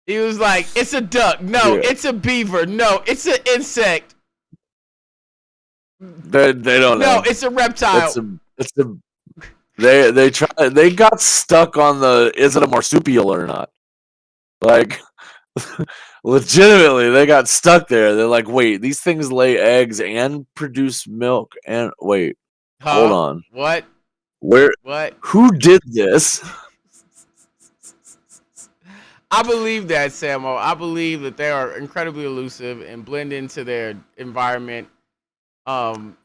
He was like, it's a duck. No, it's a beaver. No, it's an insect. They don't know. No, it's a reptile. They got stuck on the is it a marsupial or not? Like legitimately they got stuck there. They're like, wait, these things lay eggs and produce milk and wait. Hold on. What? Who did this? I believe that, Samo. I believe that they are incredibly elusive and blend into their environment.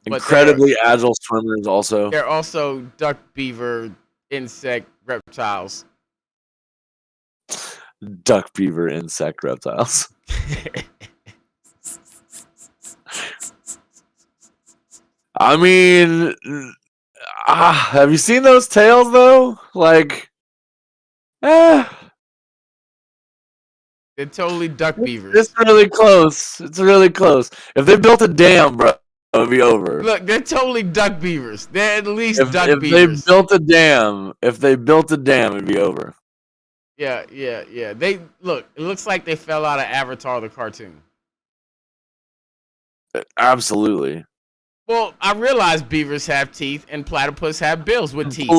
Incredibly agile swimmers also. They're also duck, beaver, insect, reptiles. Duck, beaver, insect, reptiles. I mean, have you seen those tails though? Like, Ah, They're totally duck it's beavers. really close. It's really close. If they built a dam, bro, it'd be over. Look, they're totally duck beavers. They're at least If duck if they beavers. built a dam, it'd be over. Yeah, yeah, yeah. They look. It looks like they fell out of Avatar the cartoon. Absolutely. Well, I realize beavers have teeth and platypus have bills with teeth.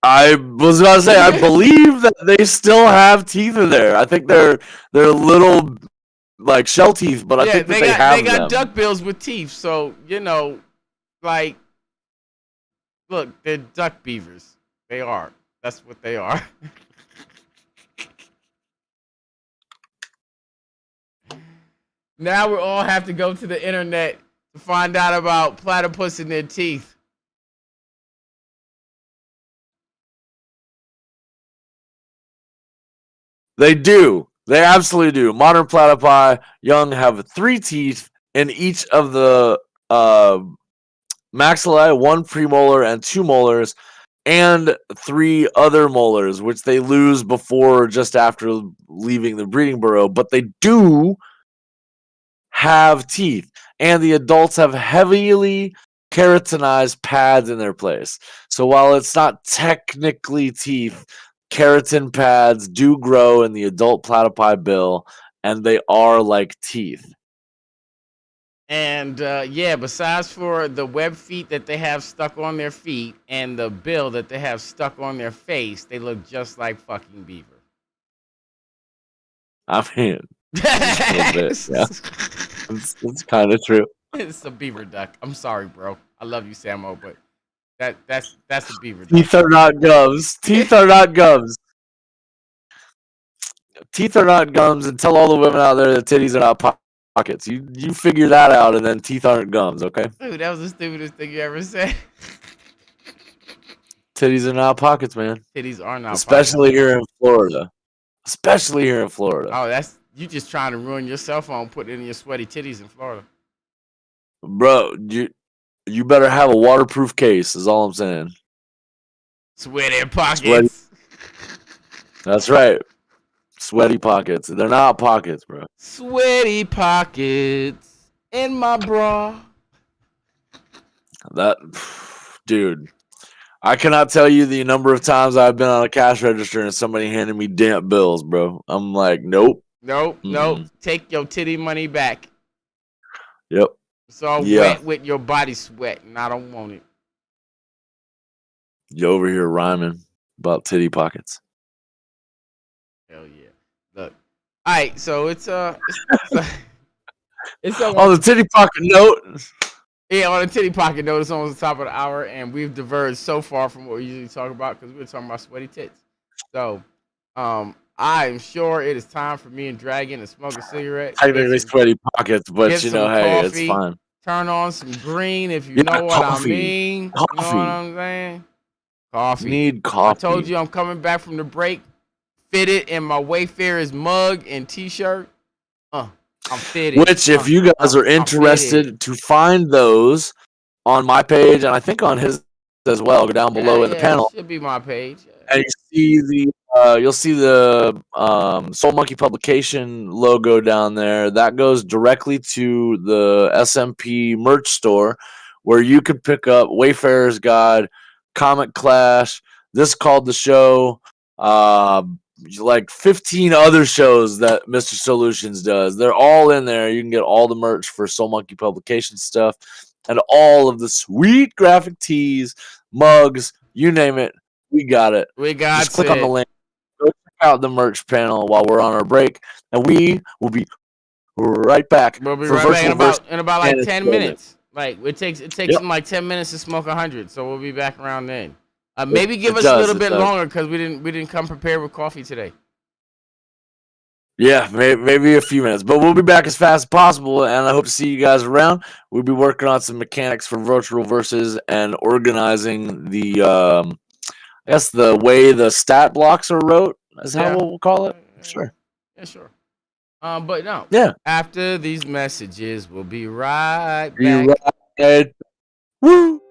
I was about to say, I believe that they still have teeth in there. I think they're little like shell teeth, but I Yeah, think that they they got have them. duck bills with teeth. So like, look, they're duck beavers. They are. That's what they are. Now we all have to go to the internet to find out about platypus and their teeth. They do. They absolutely do. Modern platypi young have 3 teeth in each of the maxillae, 1 premolar and 2 molars, and 3 other molars, which they lose before or just after leaving the breeding burrow. But they do have teeth, and the adults have heavily keratinized pads in their place. So while it's not technically teeth, keratin pads do grow in the adult platypi bill, and they are like teeth. And yeah, besides for the web feet that they have stuck on their feet and the bill that they have stuck on their face, they look just like fucking beaver. I mean, just a little bit, yeah. It's kind of true. It's a beaver duck. I'm sorry, bro. I love you, Samo, but that's a beaver duck. Teeth are not gums. Teeth are not gums. Teeth are not gums, and tell all the women out there that titties are not pockets. You figure that out, and then teeth aren't gums, okay? Dude, that was the stupidest thing you ever said. Titties are not pockets, man. Titties are not Especially pockets. here in Florida. Especially here in Florida. Oh, that's you just trying to ruin your cell phone putting it in your sweaty titties in Florida. Bro, you better have a waterproof case, is all I'm saying. Sweaty pockets. Sweaty. That's right. Sweaty pockets. They're not pockets, bro. Sweaty pockets in my bra. That, dude, I cannot tell you the number of times I've been on a cash register and somebody handed me damp bills, bro. I'm like, nope. Nope, nope. Take your titty money back. Yep. It's all wet with your body sweat, and I don't want it. You over here rhyming about titty pockets. Hell yeah. Look. All right, so it's on the titty pocket note. Yeah, on the titty pocket note, it's almost the top of the hour, and we've diverged so far from what we usually talk about because we were talking about sweaty tits. So, I am sure it is time for me and Dragon to smoke a cigarette. Technically sweaty pockets, but hey, coffee, it's fine. Turn on some green if you know what I mean. Coffee. You know what I'm saying? Coffee. Need coffee. I told you I'm coming back from the break, fitted in my Wayfarers mug and t-shirt. I'm fitted. Which, if you guys are interested to find those on my page, and I think on his as well, go down below in the panel. Should be my page. And you'll see the Soul Monkey Publication logo down there. That goes directly to the SMP merch store, where you can pick up Wayfarers Guide, Comic Clash, This Called the Show, like 15 other shows that Mr. Soul-Lutions does. They're all in there. You can get all the merch for Soul Monkey Publication stuff and all of the sweet graphic tees, mugs, you name it. We got it. Just click on the link. Go check out the merch panel while we're on our break, and we will be right back. We'll be right back in about like 10 minutes. Like it takes them like 10 minutes to smoke 100, so we'll be back around then. Maybe give us a little bit longer because we didn't come prepared with coffee today. Yeah, maybe a few minutes, but we'll be back as fast as possible, and I hope to see you guys around. We'll be working on some mechanics for virtual versus and organizing the, I guess the way the stat blocks are wrote is how we'll call it. Sure. Yeah, sure. But no. Yeah. After these messages, we'll be right back. Right. Woo.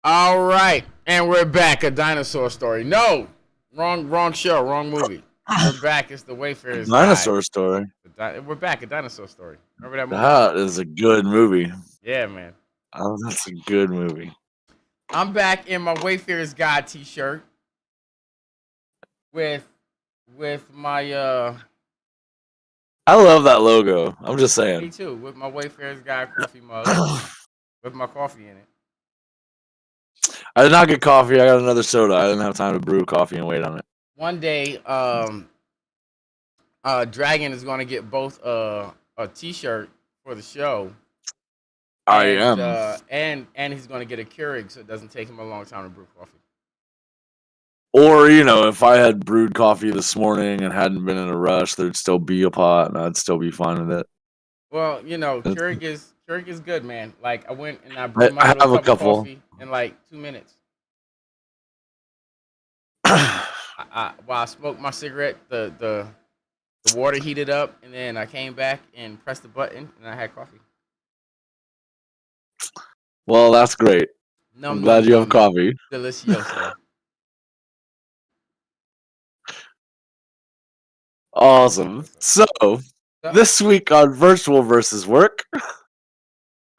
All right, and we're back. A dinosaur story. No, wrong show, wrong movie. We're back. It's the Wayfarers Guide. Dinosaur Story. We're back. A dinosaur story. Remember that movie? That is a good movie. Yeah, man. Oh, that's a good movie. I'm back in my Wayfarers Guide T-shirt with my I love that logo. I'm just saying. me too, with my Wayfarers Guide coffee mug with my coffee in it. I did not get coffee. I got another soda. I didn't have time to brew coffee and wait on it. One day, Dragon is going to get both a T-shirt for the show. I and, am. And he's going to get a Keurig, so it doesn't take him a long time to brew coffee. Or, if I had brewed coffee this morning and hadn't been in a rush, there'd still be a pot and I'd still be fine with it. Well, Keurig is good, man. Like I went and I brewed my I little have a cup of couple. coffee in like 2 minutes. While I smoked my cigarette, the water heated up, and then I came back and pressed the button, and I had coffee. Well, that's great. I'm glad you have coffee. Delicioso. Awesome. So, this week on Virtual versus Work,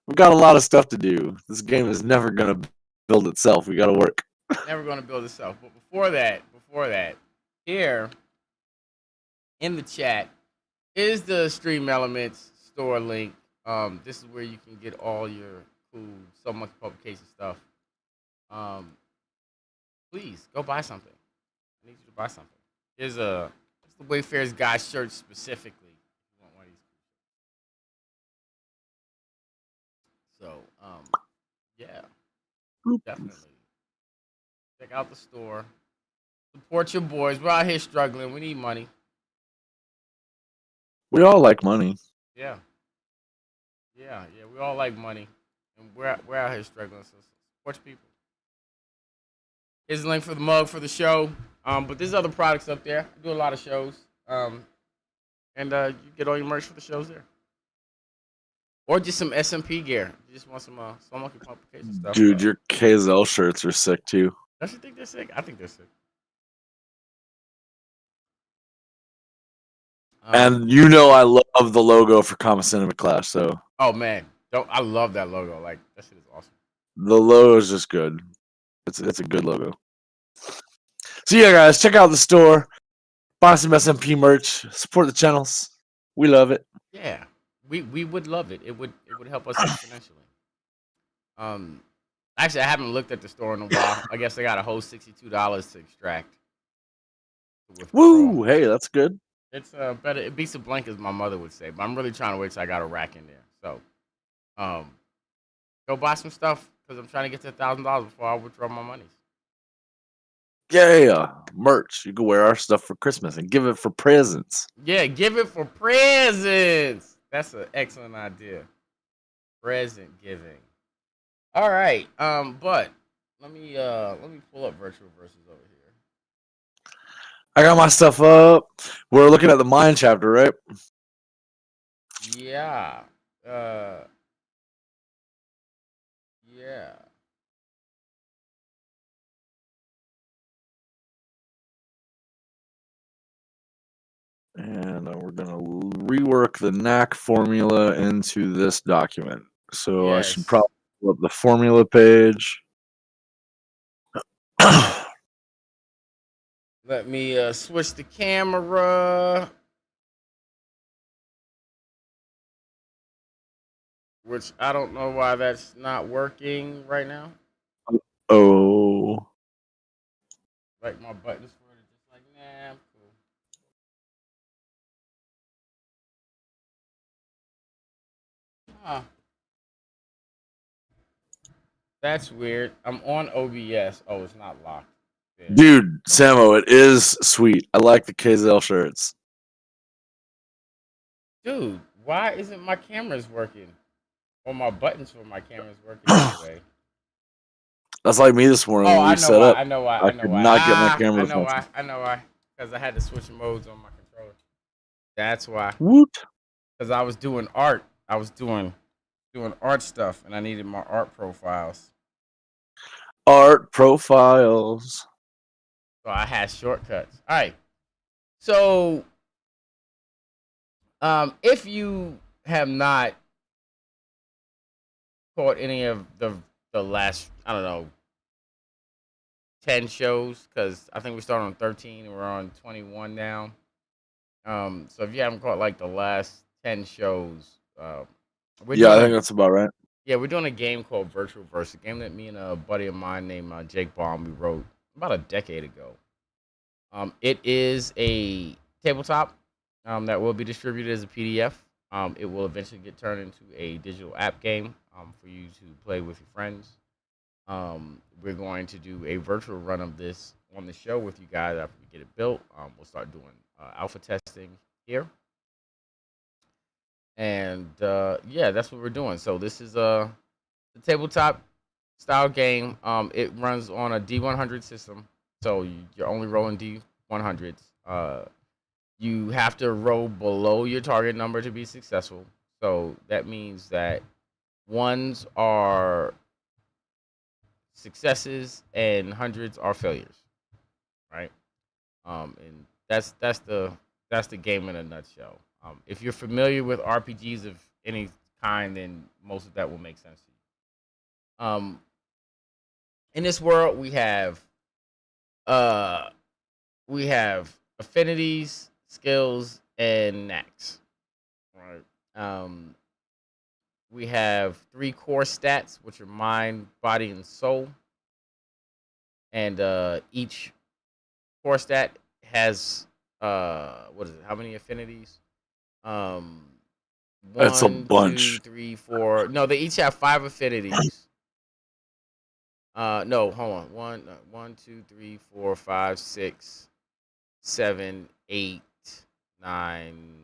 we've got a lot of stuff to do. This game is never going to build itself. We got to work. Never going to build itself. But before that, here in the chat is the Stream Elements store link. This is where you can get all your cool So Monkey Publication stuff. Please go buy something. I need you to buy something. It's the Wayfarers Guide shirt specifically. If you want one of these. So, yeah, definitely check out the store. Support your boys. We're out here struggling. We need money. We all like money. Yeah. We all like money, and we're out here struggling. So support your people. Here's the link for the mug for the show. But there's other products up there. I do a lot of shows. And you get all your merch for the shows there. Or just some SMP gear. You just want some Monkey Publication stuff. Dude, your KZL shirts are sick too. Don't you think they're sick? I think they're sick. And I love the logo for Common Cinema Clash. So. Oh man, I love that logo. Like that shit is awesome. The logo is just good. It's a good logo. So yeah, guys, check out the store. Buy some SMP merch. Support the channels. We love it. Yeah, we would love it. It would help us exponentially. Actually, I haven't looked at the store in a while. I guess I got a whole $62 to extract. Woo! Hey, that's good. It's better. It beats a blank, as my mother would say. But I'm really trying to wait till I got a rack in there. So, go buy some stuff because I'm trying to get to $1,000 before I withdraw my monies. Yeah, merch. You can wear our stuff for Christmas and give it for presents. Yeah, give it for presents. That's an excellent idea. Present giving. All right. But let me pull up Virtual Versus over here. I got my stuff up. We're looking at the mine chapter, right? Yeah. Yeah. And we're going to rework the knack formula into this document. So I should probably pull up the formula page. Let me switch the camera. Which I don't know why that's not working right now. Oh. Like my buttons for it, just like, nah, I'm cool. Huh. That's weird. I'm on OBS. Oh, it's not locked. Yeah. Dude, Samo, it is sweet. I like the KZL shirts. Dude, why isn't my cameras working? Well, my buttons for my camera's working anyway. That's like me this morning Oh, when I we know set why. up. I know why. I I know could why. not get my I camera to know function. why. I know why. Because I had to switch modes on my controller. That's why. Woot. Because I was doing art. I was doing art stuff, and I needed my art profiles. Art profiles. So I had shortcuts. All right. So, if you have not caught any of the last, I don't know, 10 shows, because I think we started on 13 and we're on 21 now. So if you haven't caught like the last 10 shows, we're Yeah, I doing think a that's about right. yeah, we're doing a game called Virtual Verse, a game that me and a buddy of mine named Jake Baum we wrote about a decade ago. It is a tabletop that will be distributed as a PDF. It will eventually get turned into a digital app game for you to play with your friends. We're going to do a virtual run of this on the show with you guys after we get it built. We'll start doing alpha testing here, and yeah, that's what we're doing. So this is the tabletop style game. It runs on a D100 system, so you're only rolling D100s. You have to roll below your target number to be successful. So that means that ones are successes and hundreds are failures, right? And that's the game in a nutshell. If you're familiar with RPGs of any kind, then most of that will make sense to you. In this world, uh we have affinities, skills, and knacks. Right. We have three core stats, which are mind, body, and soul. And each core stat has what is it? How many affinities? Um, It's a one, two, bunch. three, four. No, they each have five affinities. No, hold on. One, two, three, four, five, six, 7, 8, 9,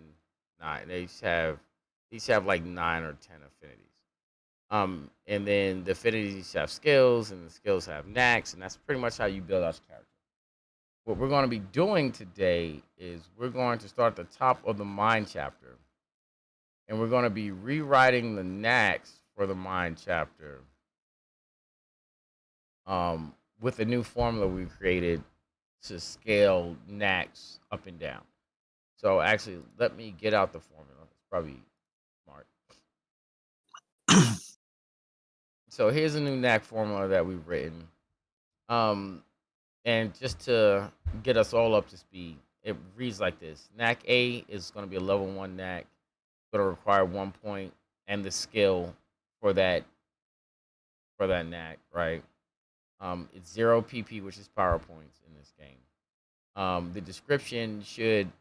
9. They each have like 9 or 10 affinities. And then the affinities have skills, and the skills have knacks, and that's pretty much how you build out your character. What we're going to be doing today is we're going to start at the top of the mind chapter, and we're going to be rewriting the knacks for the mind chapter with a new formula we created to scale knacks up and down. So actually, let me get out the formula. It's probably smart. So here's a new knack formula that we've written. Um, and just to get us all up to speed, it reads like this: Knack A is going to be a level 1 knack. It's going to require 1 point and the skill for that knack, right? It's 0 PP, which is power points in this game. The description should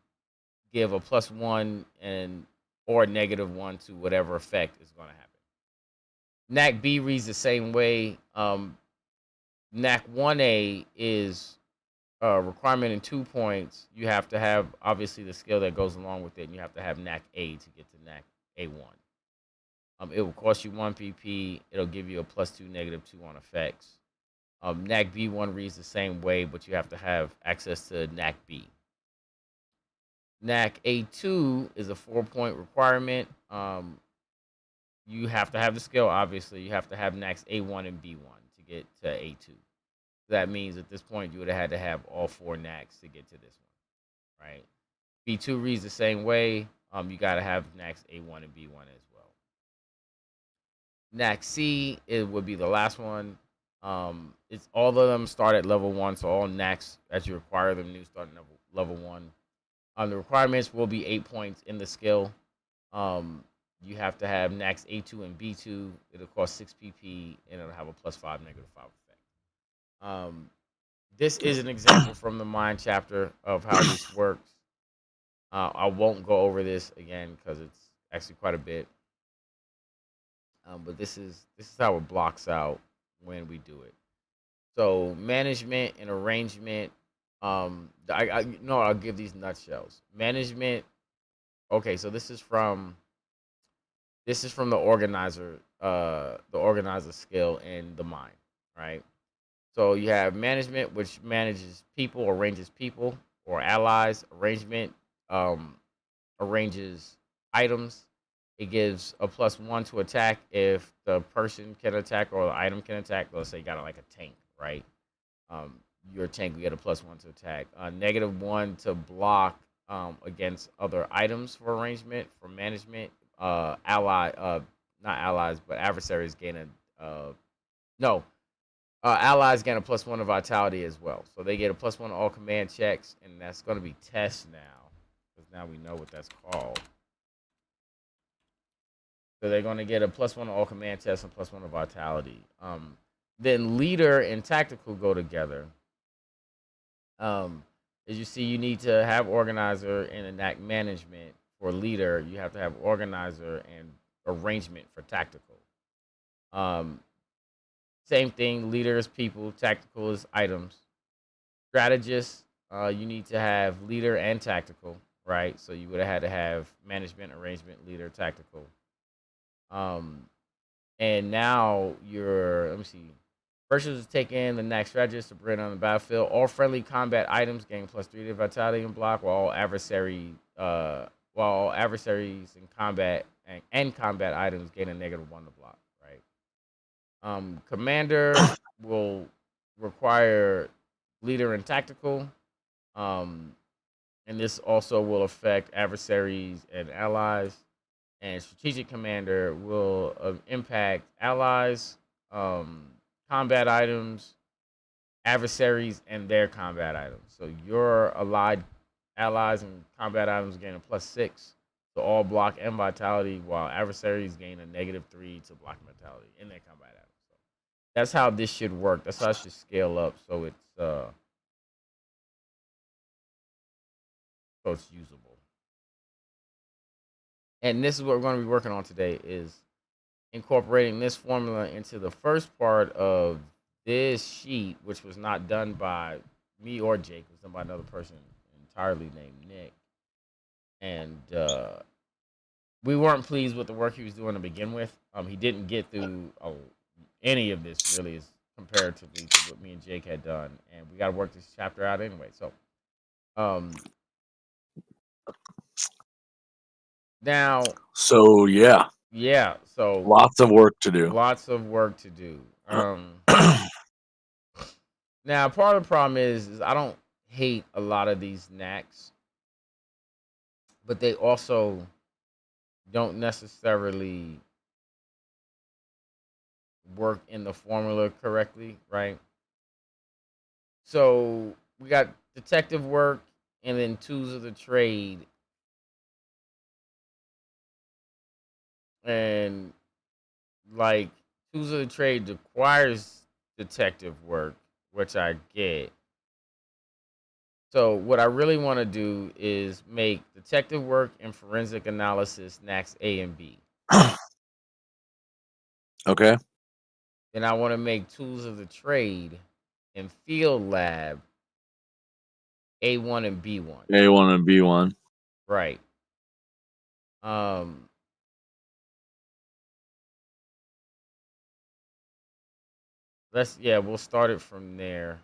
give a +1 and or -1 to whatever effect is going to happen. Knack B reads the same way. Knack 1A is a requirement in 2 points. You have to have obviously the skill that goes along with it, and you have to have Knack A to get to Knack A1. It will cost you 1 PP. It'll give you a +2, -2 on effects. Knack B1 reads the same way, but you have to have access to Knack B. Knack A2 is a 4-point requirement. You have to have the skill, obviously. You have to have Knacks A1 and B1 to get to A2. That means at this point you would have had to have all 4 knacks to get to this one, right? B2 reads the same way. You got to have knacks A1 and B1 as well. Knack C it would be the last one. It's all of them start at level 1, so all knacks as you acquire them new start at level 1. The requirements will be 8 points in the skill. You have to have knacks A2 and B2. It'll cost 6 PP and it'll have a +5, -5 effect. This is an example from the mind chapter of how this works. I won't go over this again because it's actually quite a bit. But this is how it blocks out when we do it. So management and arrangement. I'll give these nutshells. Management. Okay, so this is from This is from the organizer skill in the mind, right? So you have management, which manages people, arranges people or allies. Arrangement um, arranges items. It gives a +1 to attack if the person can attack or the item can attack. Let's say you got like a tank, right? Um, your tank, you get a +1 to attack. -1 to block against other items for arrangement. For management, not allies, but adversaries gain a no. Allies gain a +1 of vitality as well. So they get a +1 to all command checks, and that's going to be tests now, because now we know what that's called. So they're going to get a +1 to all command tests and +1 to vitality. Then leader and tactical go together. Um, as you see, you need to have organizer and enact management for leader. You have to have organizer and arrangement for tactical. Um, Same thing. Leader is people. Tactical is items. Strategist. You need to have leader and tactical, right? So you would have had to have management, arrangement, leader, tactical. Um, and now you're. Let me see. Virtues take in the next strategist to bring on the battlefield. All friendly combat items gain +3 to vitality and block, while all adversaries in combat and combat items gain a -1 to block. Right. Commander will require leader and tactical. Um, and this also will affect adversaries and allies. And strategic commander will impact allies, um, combat items, adversaries, and their combat items. So your allied allies and combat items gain a +6 to all block and vitality, while adversaries gain a -3 to block and vitality in their combat items. So that's how this should work. That's how it should scale up, so it's usable. And this is what we're going to be working on today: is incorporating this formula into the first part of this sheet, which was not done by me or Jake. It was done by another person entirely named Nick. And we weren't pleased with the work he was doing to begin with. He didn't get through any of this really, as comparatively to what me and Jake had done. And we got to work this chapter out anyway. So um, now, So yeah, yeah, so lots of work to do. lots of work to do. Now, part of the problem is I don't hate a lot of these knacks, but they also don't necessarily work in the formula correctly, right? So we got detective work and then tools of the trade. And like tools of the trade requires detective work, which I get. So what I really want to do is make detective work and forensic analysis NACs A and B. Okay. Then I want to make tools of the trade and field lab A1 and B1. A1 and B1. Right. Um we'll start it from there.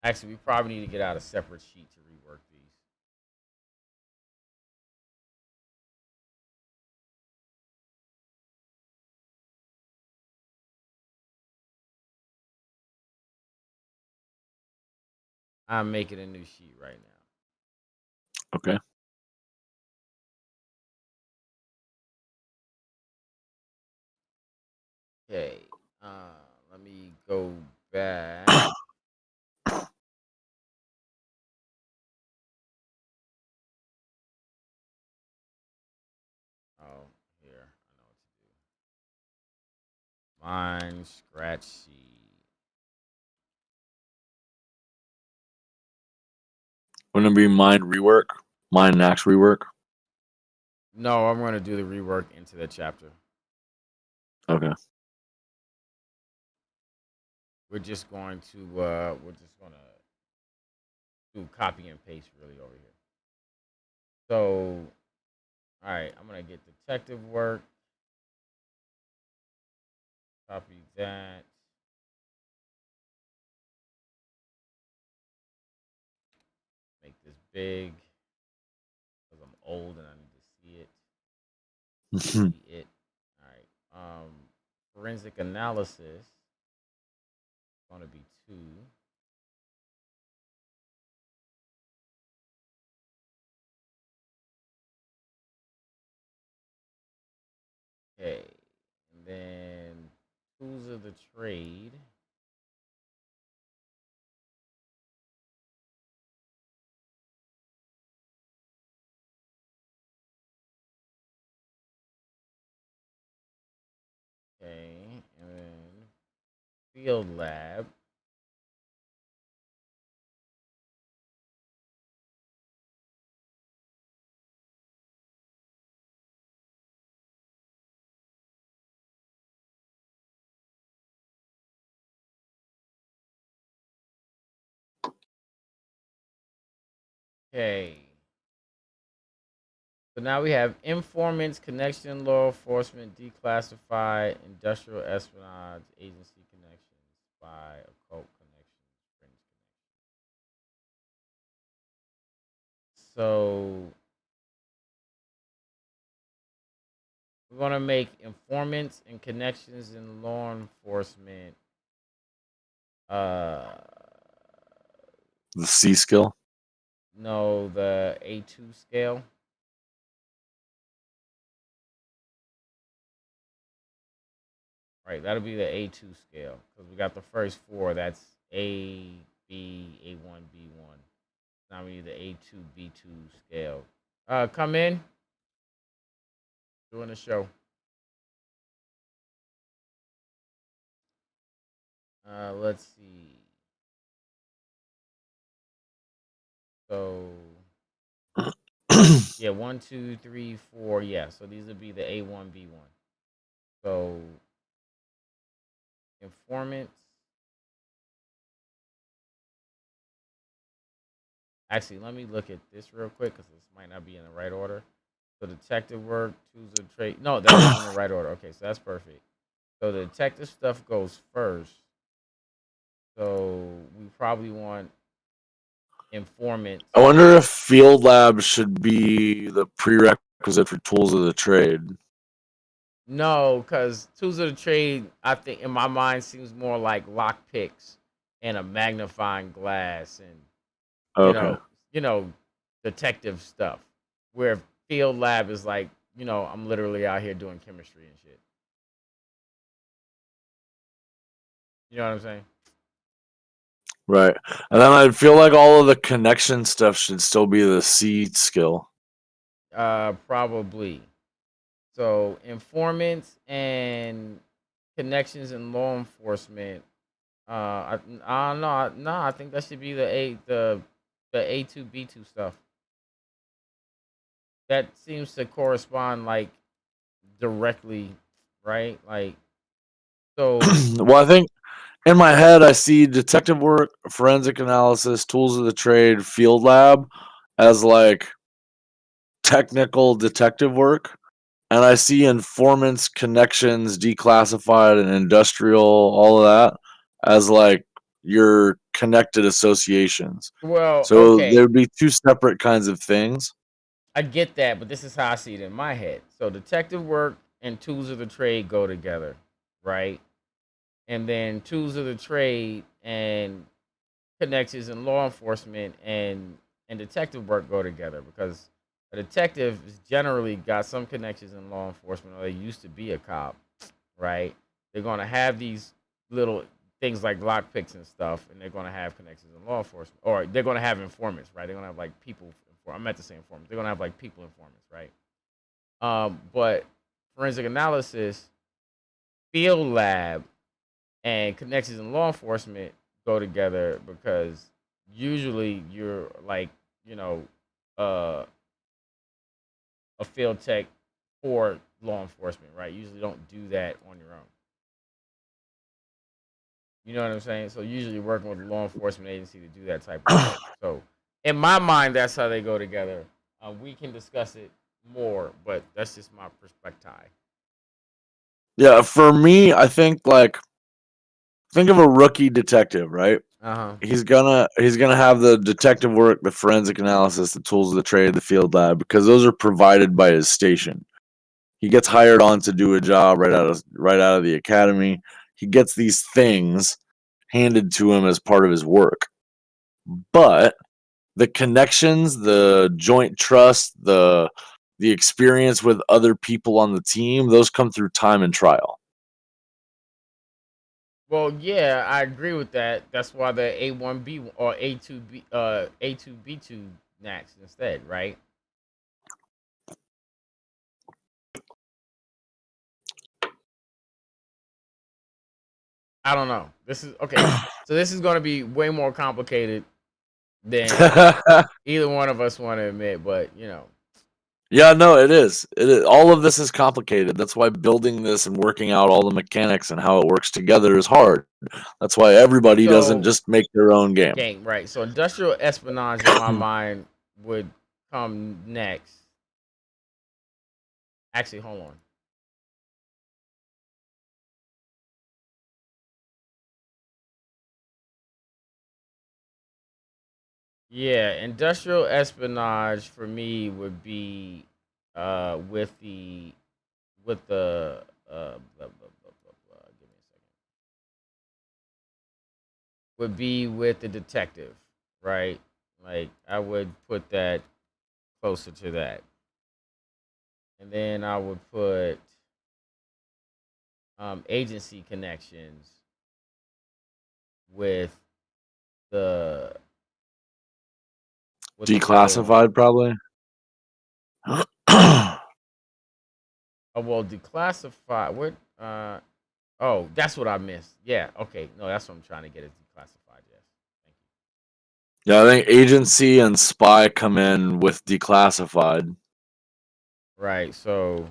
Actually, we probably need to get out a separate sheet to rework these. I'm making a new sheet right now. Okay. Okay. Let me go back. Oh, here. I know what to do. Mine scratch sheet. Wouldn't it be mind rework? Mind Nax rework? No, I'm gonna do the rework into that chapter. Okay. We're just gonna do copy and paste really over here. So All right, I'm gonna get detective work. Copy that. Make this big because I'm old and I need to see it. See it. All right. Forensic analysis. Gonna be 2. Okay. And then tools of the trade. Okay. And then field lab. Okay. So now we have informants, connection, law enforcement, declassified, industrial espionage, agency connections, spy, occult connections, fringe connections. So we're gonna make informants and connections in law enforcement. Uh, The C skill. no, the A2 scale. Right, that'll be the A2 scale because we got the first 4. That's A, B, A1, B1. Now we need the A2, B2 scale. Come in. Doing the show. Let's see. So yeah, 1, 2, 3, 4. Yeah, so these would be the A1, B1. So informants. Actually, let me look at this real quick because this might not be in the right order. So detective work, tools of trade. No, that is in the right order. Okay, so that's perfect. So the detective stuff goes first. So we probably want informants. I wonder if field lab should be the prerequisite for tools of the trade. No, because tools of the trade, I think in my mind seems more like lock picks and a magnifying glass and you Okay. know, you know, detective stuff. Where field lab is like, I'm literally out here doing chemistry and shit. You know what I'm saying? Right. And then I feel like all of the connection stuff should still be the C skill. Probably. So informants and connections in law enforcement. I don't know. No, I think that should be the A2 B2 stuff. That seems to correspond like directly, right? Like so. Well, I think in my head, I see detective work, forensic analysis, tools of the trade, field lab as like technical detective work. And I see informants, connections, declassified, and industrial, all of that as like your connected associations. Well, So okay, there'd be 2 separate kinds of things. I get that, but this is how I see it in my head. So detective work and tools of the trade go together, right? And then tools of the trade and connections in law enforcement and detective work go together because a detective is generally got some connections in law enforcement or they used to be a cop, right? They're going to have these little things like lock picks and stuff, and they're going to have connections in law enforcement, or they're going to have informants, right? They're going to have like people. I meant to say informants. They're going to have like people informants, right? But forensic analysis, field lab, and connections in law enforcement go together because usually you're like, you know, uh, a field tech for law enforcement, right? You usually don't do that on your own. You know what I'm saying? So usually working with a law enforcement agency to do that type of stuff. So in my mind, that's how they go together. We can discuss it more, but that's just my perspective. Yeah, for me, I think think of a rookie detective, right? Uh huh. He's gonna have the detective work, the forensic analysis, the tools of the trade, the field lab, because those are provided by his station. He gets hired on to do a job right out of the academy. He gets these things handed to him as part of his work. But the connections, the joint trust, the experience with other people on the team, those come through time and trial. Well, yeah, I agree with that. That's why the A1B or A2B2 Nax instead, right? I don't know. This is okay. So this is going to be way more complicated than either one of us want to admit, but you know. Yeah, no, it is. It is. All of this is complicated. That's why building this and working out all the mechanics and how it works together is hard. That's why everybody doesn't So just make their own game. game, right? So industrial espionage in my mind would come next. Actually, hold on. Yeah, industrial espionage for me would be with the give me a second. Would be with the detective, right? Like I would put that closer to that. And then I would put agency connections with the the other one. Declassified, probably. Oh well, declassified. What? Oh, that's what I missed. Yeah. Okay. No, that's what I'm trying to get is declassified. Yes. Thank Yeah, I think agency and spy come in with declassified. you. Right. So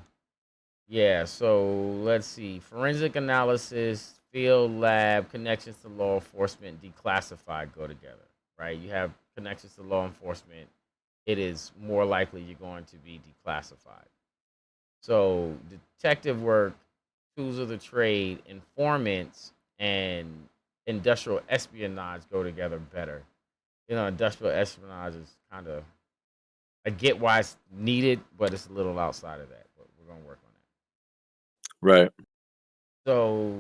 yeah. So let's see. Forensic analysis, field lab, connections to law enforcement, declassified go together. Right. You have connections to law enforcement. It is more likely you're going to be declassified. So detective work, tools of the trade, informants, and industrial espionage go together better. You know, industrial espionage is kind of I get why it's needed, but it's a little outside of that. But we're gonna work on that. Right. So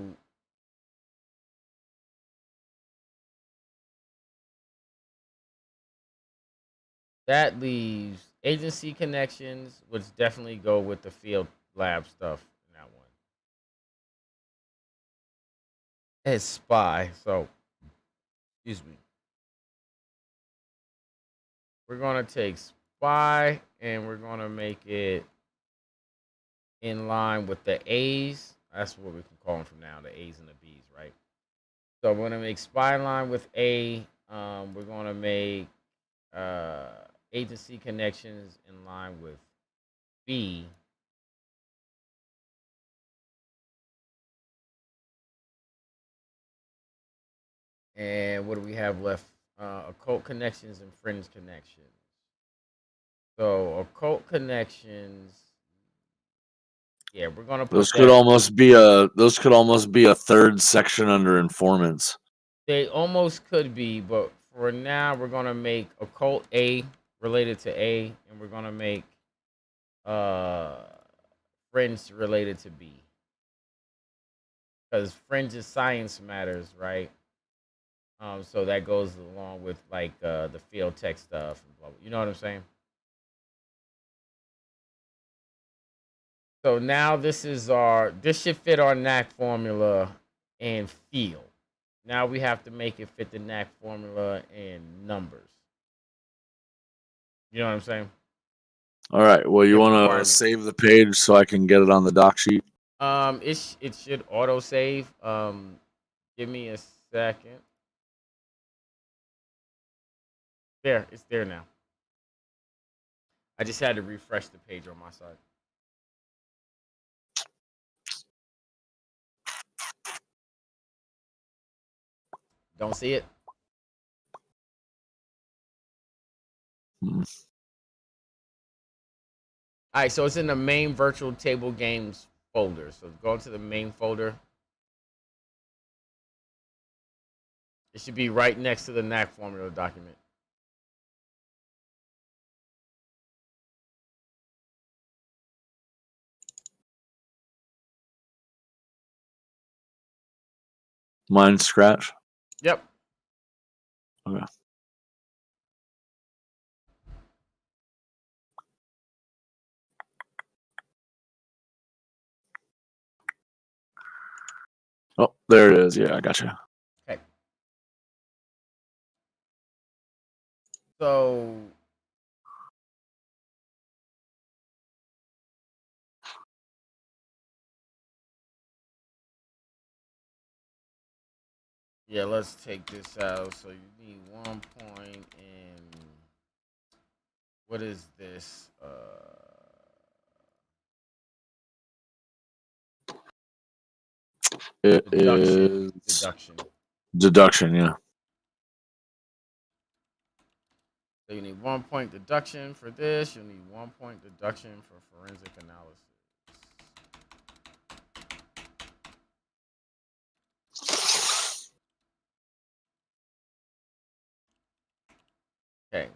that leaves agency connections, which definitely go with the field lab stuff in that one. And spy. So excuse me. We're gonna take spy and we're gonna make it in line with the A's. That's what we can call them from now, the A's and the B's, right? So we're gonna make spy line with A. We're gonna make uh, agency connections in line with B. And what do we have left? Occult connections and fringe connections. So occult connections. Yeah, we're gonna put that. Those could almost be a third section under informants. They almost could be, but for now, we're gonna make occult A related to A, and we're gonna make uh fringe related to B because fringe is science matters, right? So that goes along with like the field tech stuff and blah, blah. You know what I'm saying? So now this should fit our knack formula and feel. Now we have to make it fit the knack formula and numbers. You know what I'm saying? All right. Well, you Give want to requirements. save the page so I can get it on the doc sheet? It should auto save. Give me a second. There, it's there now. I just had to refresh the page on my side. Don't see it? Hmm. All right, so it's in the main virtual table games folder. So go into the main folder. It should be right next to the knack formula document. Mine scratch. Yep. Okay. Oh, there it is. Yeah, I gotcha. Okay. So yeah, let's take this out. So you need 1 point in what is this? It Deduction. is Deduction. deduction. Yeah. So you need 1 point deduction for this. You'll need 1 point deduction for forensic analysis. Okay.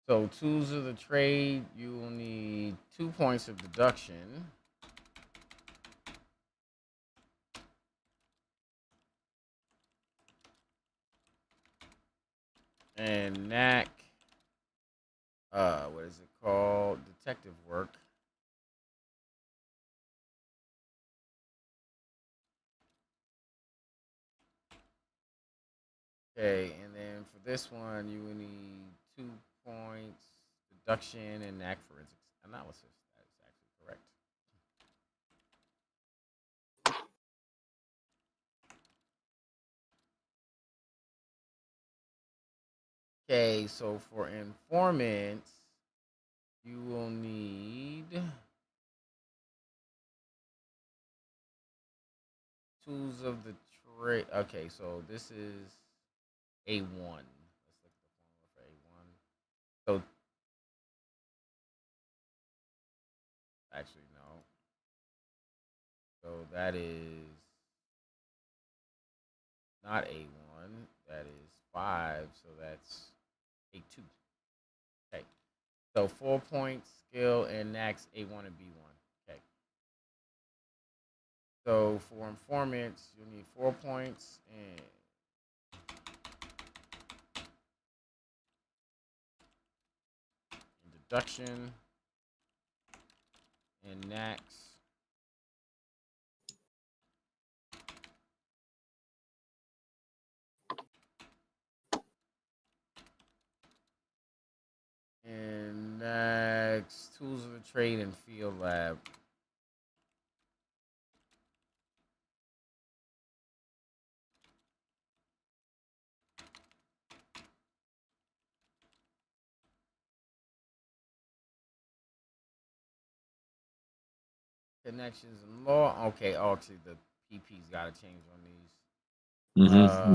So tools of the trade, you will need 2 points of deduction. And knack, what is it called? Detective work. Okay, and then for this one, you will need 2 points deduction and knack forensics analysis. That is actually correct. Okay, so for informants, you will need tools of the trade. Okay, so this is A1. Let's look at the formula for A1. So actually no. So that is not A1. That is 5. So that's A2. Okay. So 4 points, skill, and next A1 and B1. Okay. So for informants, you'll need 4 points and deduction and next. And next, tools of the trade and field lab. Connections and law. Okay, actually the PP's got to change on these.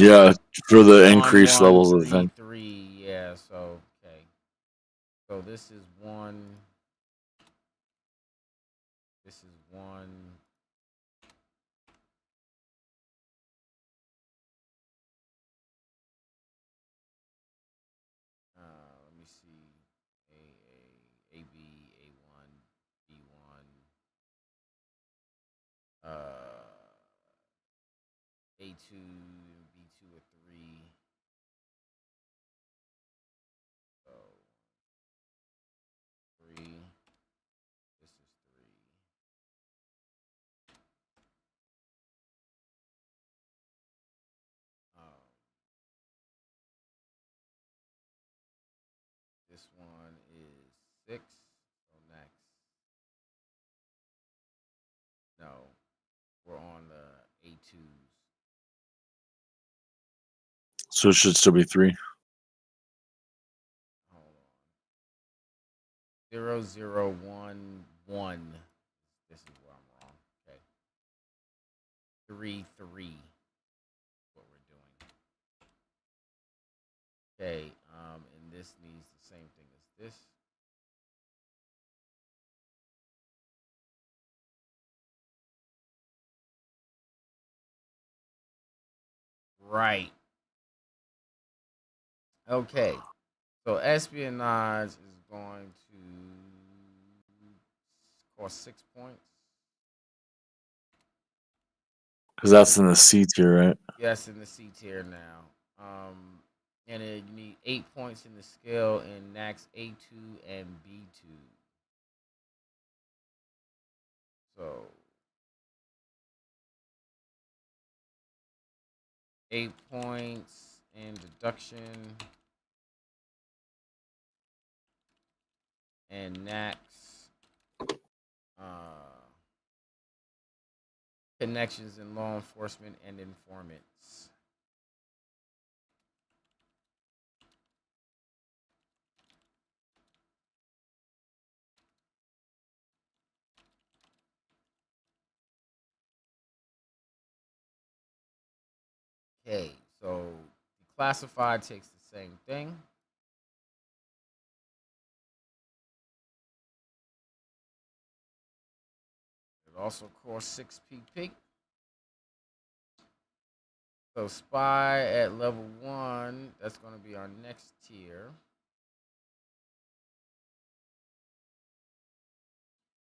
Yeah, for the One, increased one, levels of the three, thing. three. Yeah. So okay. So this is one. This is one. Let me see. A B A one B one. A two B two or three. So three. This is three. Um, this one is 6. So next. No, we're on the A2s. So it should still be 3. Hold on. 0, 0, 1, 1. This is where I'm wrong. Okay. 3, 3. What we're doing. Okay. And this needs the same thing as this. Right. Okay. So espionage is going to cost 6 points. Because that's in the C tier, right? Yes, in the C tier now. And then you need 8 points in the skill in Nax A2 and B2. So 8 points in deduction and Nax connections in law enforcement and informants. Okay, so the classified takes the same thing. It also costs 6 PP. So spy at level 1, that's going to be our next tier.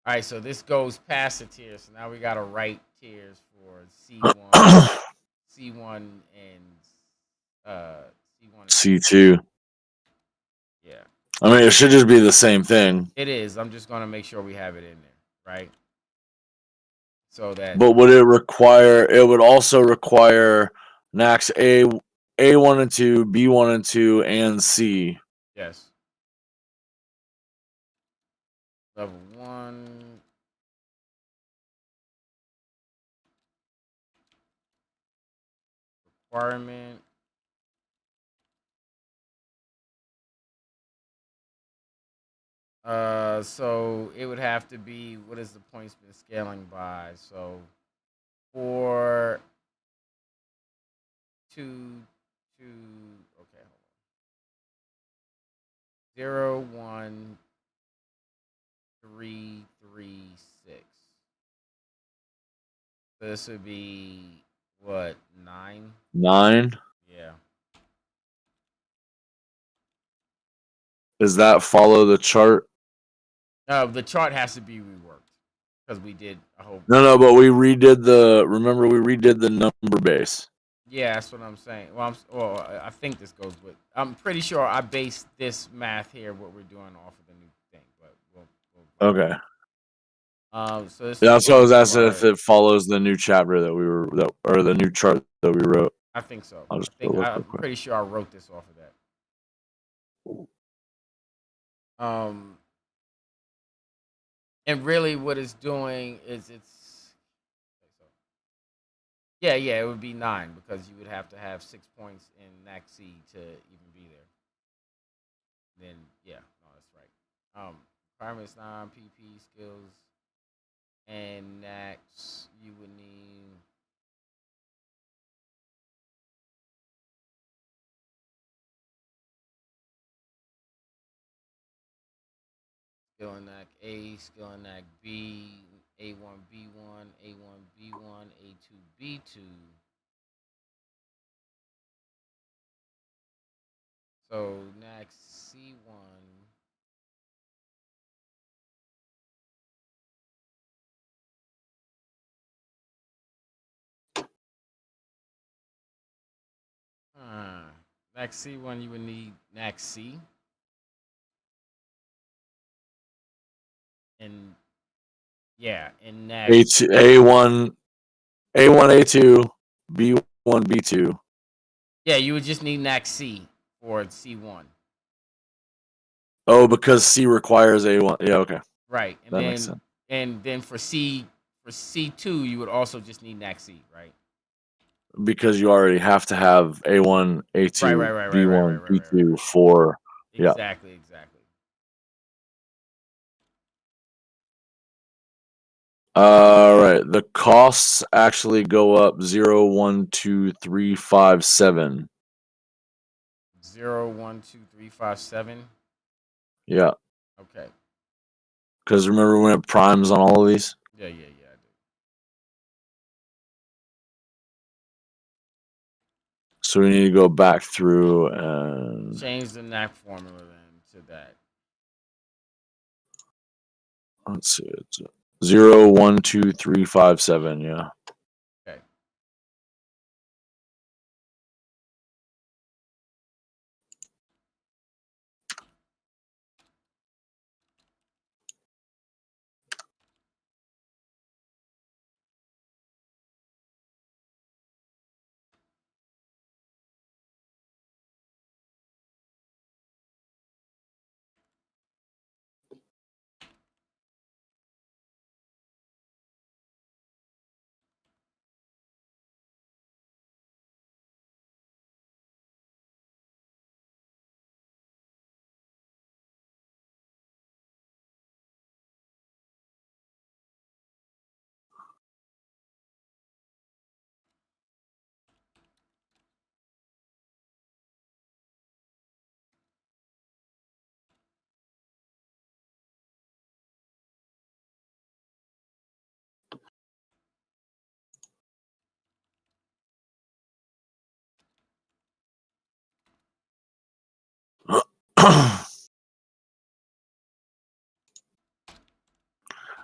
All right, so this goes past the tier. So now we got to write tiers for C1, C1 and C1 and C2. yeah. I mean, it should just be the same thing. It is. I'm just going to make sure we have it in there, right? So that But would it require? It would also require Nax A1 and 2, B1 and 2, and C. yes. Level 1 requirement. So it would have to be, what is the points been scaling by? So for two, okay, hold on. 0, 1, 3, 3, 6. So this would be what, 9? 9. Yeah. Does that follow the chart? The chart has to be reworked because we did a whole. No, but we redid the. Remember, we redid the number base. Yeah, that's what I'm saying. Well, I think this goes with. I'm pretty sure I based this math here, what we're doing, off of the new thing, but we'll Okay. So this Yeah, is so I going was to asking our. if it follows the new chapter that we were that or the new chart that we wrote. I think so. I'll just go look real I'm quick. pretty sure I wrote this off of that. And really, what it's doing is it's. Yeah, it would be 9 because you would have to have 6 points in NACC to even be there. Then yeah, no, that's right. Requirements 9 PP skills, and next you would need skill in NAC A, skill in NAC B, A1 B1, A1 B1, A2 B2. So NAC C1. NAC C1 you would need NAC C. And yeah, and next. A1, A1, A2, B1, B2. Yeah, you would just need NAC C for C1. Oh, because C requires A1. Yeah, okay. Right. That makes sense. And then for C2 you would also just need NAC C, right? Because you already have to have A1, A2, B1, B2 for yeah. Exactly. All right. The costs actually go up 0, 1, 2, 3, 5, 7. 0, 1, 2, 3, 5, 7. Yeah. Okay. Because remember we have primes on all of these? Yeah, I do. So we need to go back through and change the knack formula then to that. let's see. It's 0, 1, 2, 3, 5, 7. Yeah. Okay.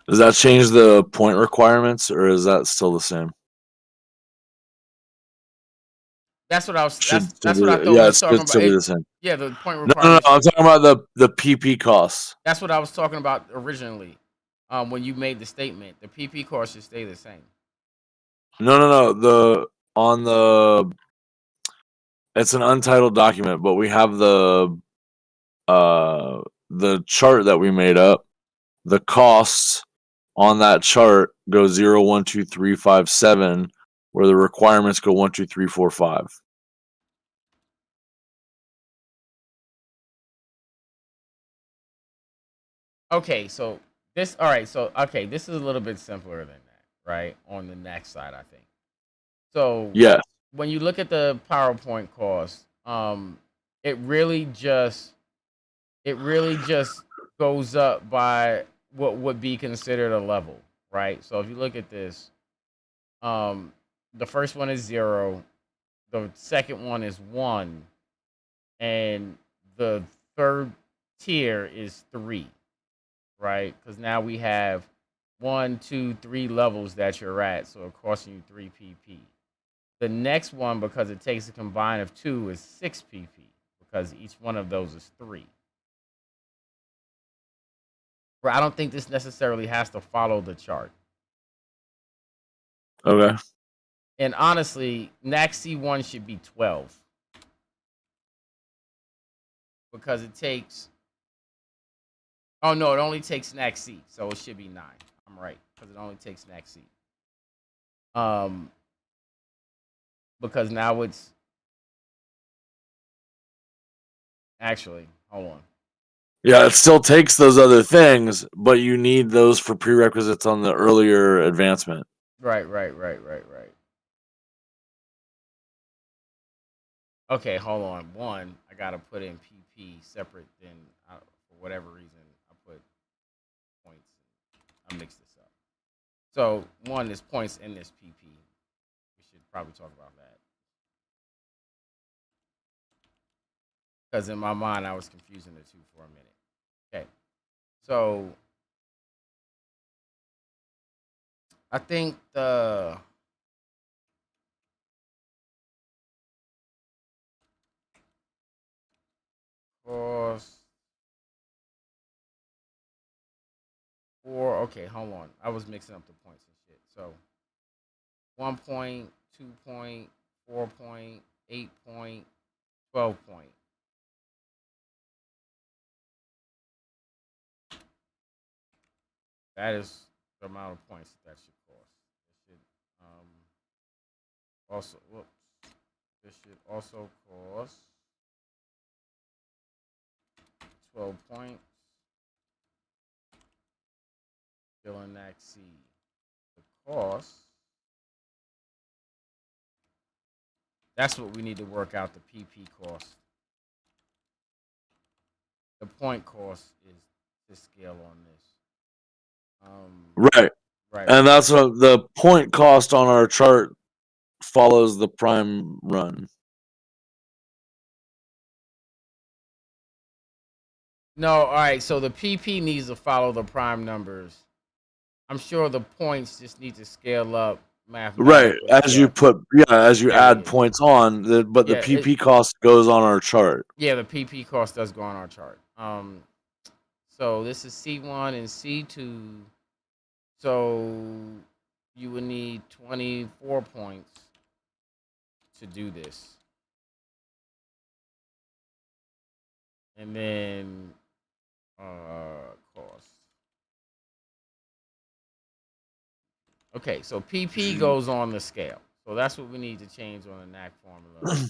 Does that change the point requirements, or is that still the same? That's what I was. Should still That's be what I thought we yeah, was it talking should about. still be the same. Yeah, the point No. requirements. I'm talking about the PP costs. That's what I was talking about originally. When you made the statement, the PP course should stay the same. No. It's an untitled document, but we have the chart that we made up. The costs on that chart go 0, 1, 2, 3, 5, 7, where the requirements go 1, 2, 3, 4, 5. Okay, so this. All right, so okay, this is a little bit simpler than that, right? On the next side, I think. So Yes. when you look at the PowerPoint cost, it really just goes up by what would be considered a level, right? So if you look at this, um, the first one is 0, the second one is 1, and the third tier is 3, right? Because now we have 1, 2, 3 levels that you're at, so it's costing you 3 PP. The next one, because it takes a combine of 2, is 6 PP, because each one of those is 3. But I don't think this necessarily has to follow the chart. Okay. And honestly, NAC C1 should be 12. Because it takes. Oh, no, it only takes NAC C. So it should be 9. I'm right. Because it only takes NAC C. Because now it's. Actually, hold on. Yeah, it still takes those other things, but you need those for prerequisites on the earlier advancement. Right. Okay, hold on. One, I gotta put in PP separate than for whatever reason I put points. I mixed this up. So one is points in this PP. We should probably talk about that because in my mind I was confusing the two for a minute. Okay, so I think the cost for okay, hold on. I was mixing up the points and shit. So 1 point, 2 point, 4 point, 8 point, 12 point. That is the amount of points that should cost. It should also whoops. This should also cost 12 points. Filling that C. The cost. That's what we need to work out the PP cost. The point cost is the scale on this. Right. Right. And that's what the point cost on our chart follows the prime run. No, all right. So the PP needs to follow the prime numbers. I'm sure the points just need to scale up Right. mathematically. Yeah. As you Yeah. Yeah. add Yeah. points on, but the Yeah. PP cost goes on our chart. Yeah. The PP cost does go on our chart. So this is C1 and C2. So you would need 24 points to do this. And then cost. Okay, so PP G. goes on the scale. So that's what we need to change on the NAC formula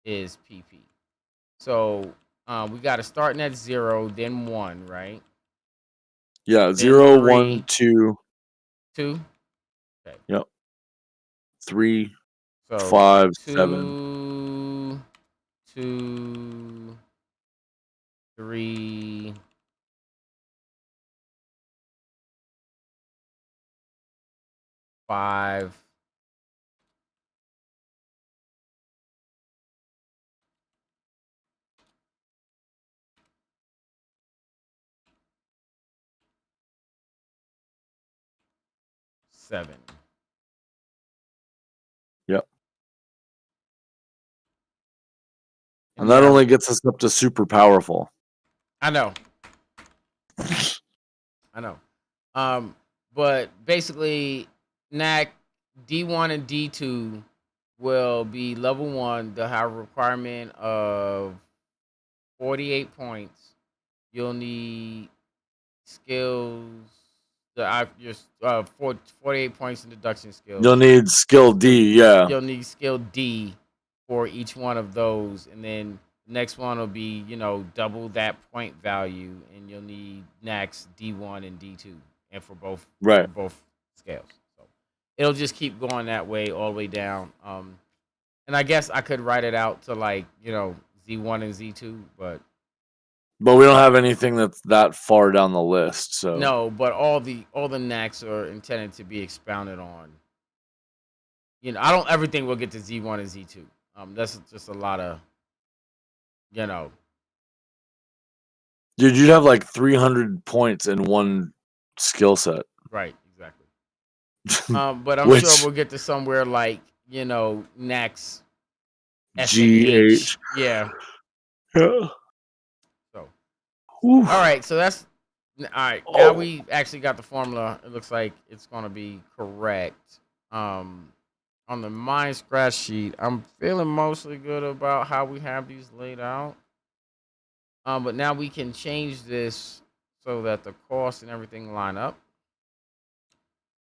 is PP. So we got to start at 0, then 1, right? Yeah, Then 0, 1, 3, 2. 2. Okay. Yep. 3, So 5, 7. 2, 2, 3, 5, 7. Yep. And And that now only gets us up to super powerful. I know. I know. But basically, NAC D1 and D2 will be level 1. They'll have a requirement of 48 points. You'll need skills. Your 48 points in deduction You'll skills. need skill D, yeah. You'll need skill D for each one of those, and then the next one will be double that point value, and you'll need next D1 and D2, and for Right. both scales. So it'll just keep going that way all the way down. And I guess I could write it out to Z1 and Z2, but But we don't have anything that's that far down the list, so no, but all the NACs are intended to be expounded on. I don't ever think we'll get to Z1 and Z2. That's just a lot of, you know, dude, you'd have like 300 points in one skill set. right, exactly. But I'm sure Which we'll get to somewhere like, next S and GH. H. Yeah. Yeah. So, Whew. all right. So that's all right. Now Oh, we actually got the formula. It looks like it's gonna be correct. On the mind scratch sheet, I'm feeling mostly good about how we have these laid out. But now we can change this so that the cost and everything line up.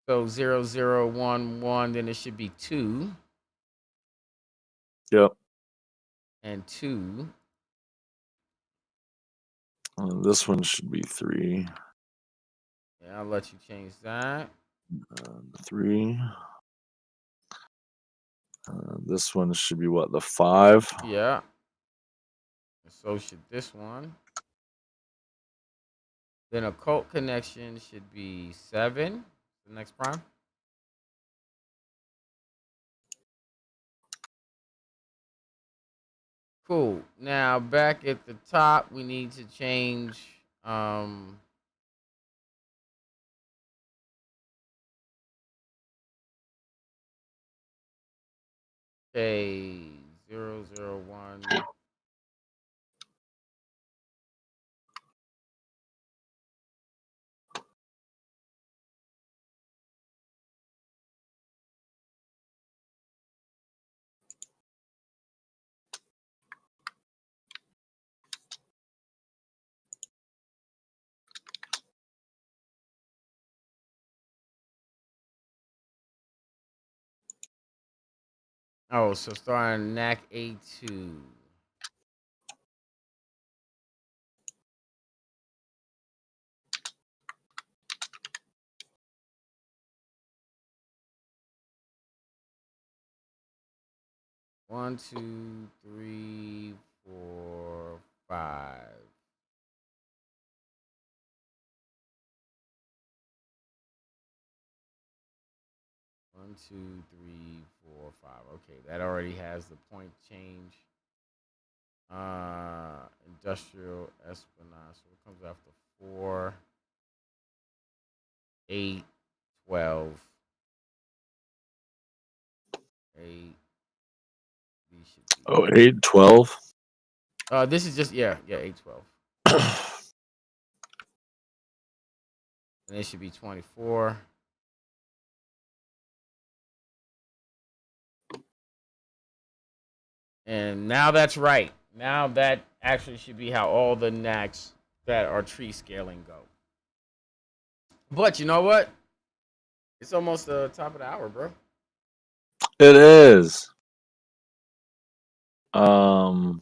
So 0011, then it should be 2 yep. and 2. This one should be 3. Yeah, I'll let you change that. 3. This one should be what, the 5? Yeah. And so should this one. Then occult connection should be 7. The next prime. Cool. Now back at the top, we need to change okay 001. Oh, so starting NAC A2. One, two, three, four, 5. 1, 2, 3, 4, 5. Okay, that already has the point change. Industrial Espionage. So it comes after 4, 8, 12, 8. These should be. Oh, 8, 12. This is just yeah, 8, 12. And it should be 24. And now that's right. Now that actually should be how all the knacks that are tree scaling go. But you know what? It's almost the top of the hour, bro. It is. Um,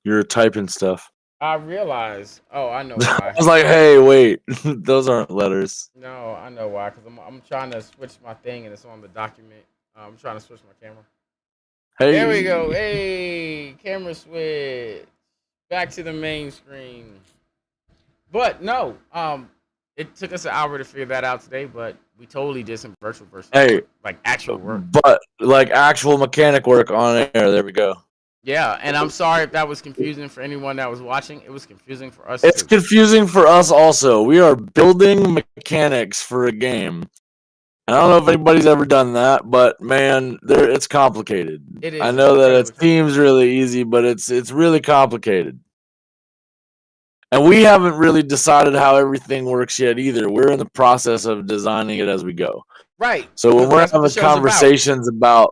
you're typing stuff. I realize. Oh, I know I why. was like, hey, wait, those aren't letters. No, I know why. Because I'm trying to switch my thing and it's on the document. I'm trying to switch my camera. There we go. Hey, Hey, camera switch. Back to the main screen. But no, it took us an hour to figure that out today, but we totally did some virtual versus hey, like actual work. but like actual mechanic work on air. There we go. Yeah, and I'm sorry if that was confusing for anyone that was watching. It was confusing for us It's too. confusing for us also. We are building mechanics for a game. I don't know if anybody's ever done that, but man, it's complicated. It is I know that it incredibly seems really easy, but it's really complicated. And we haven't really decided how everything works yet either. We're in the process of designing it as we go. right. So when Because we're that's what the having show's about. conversations about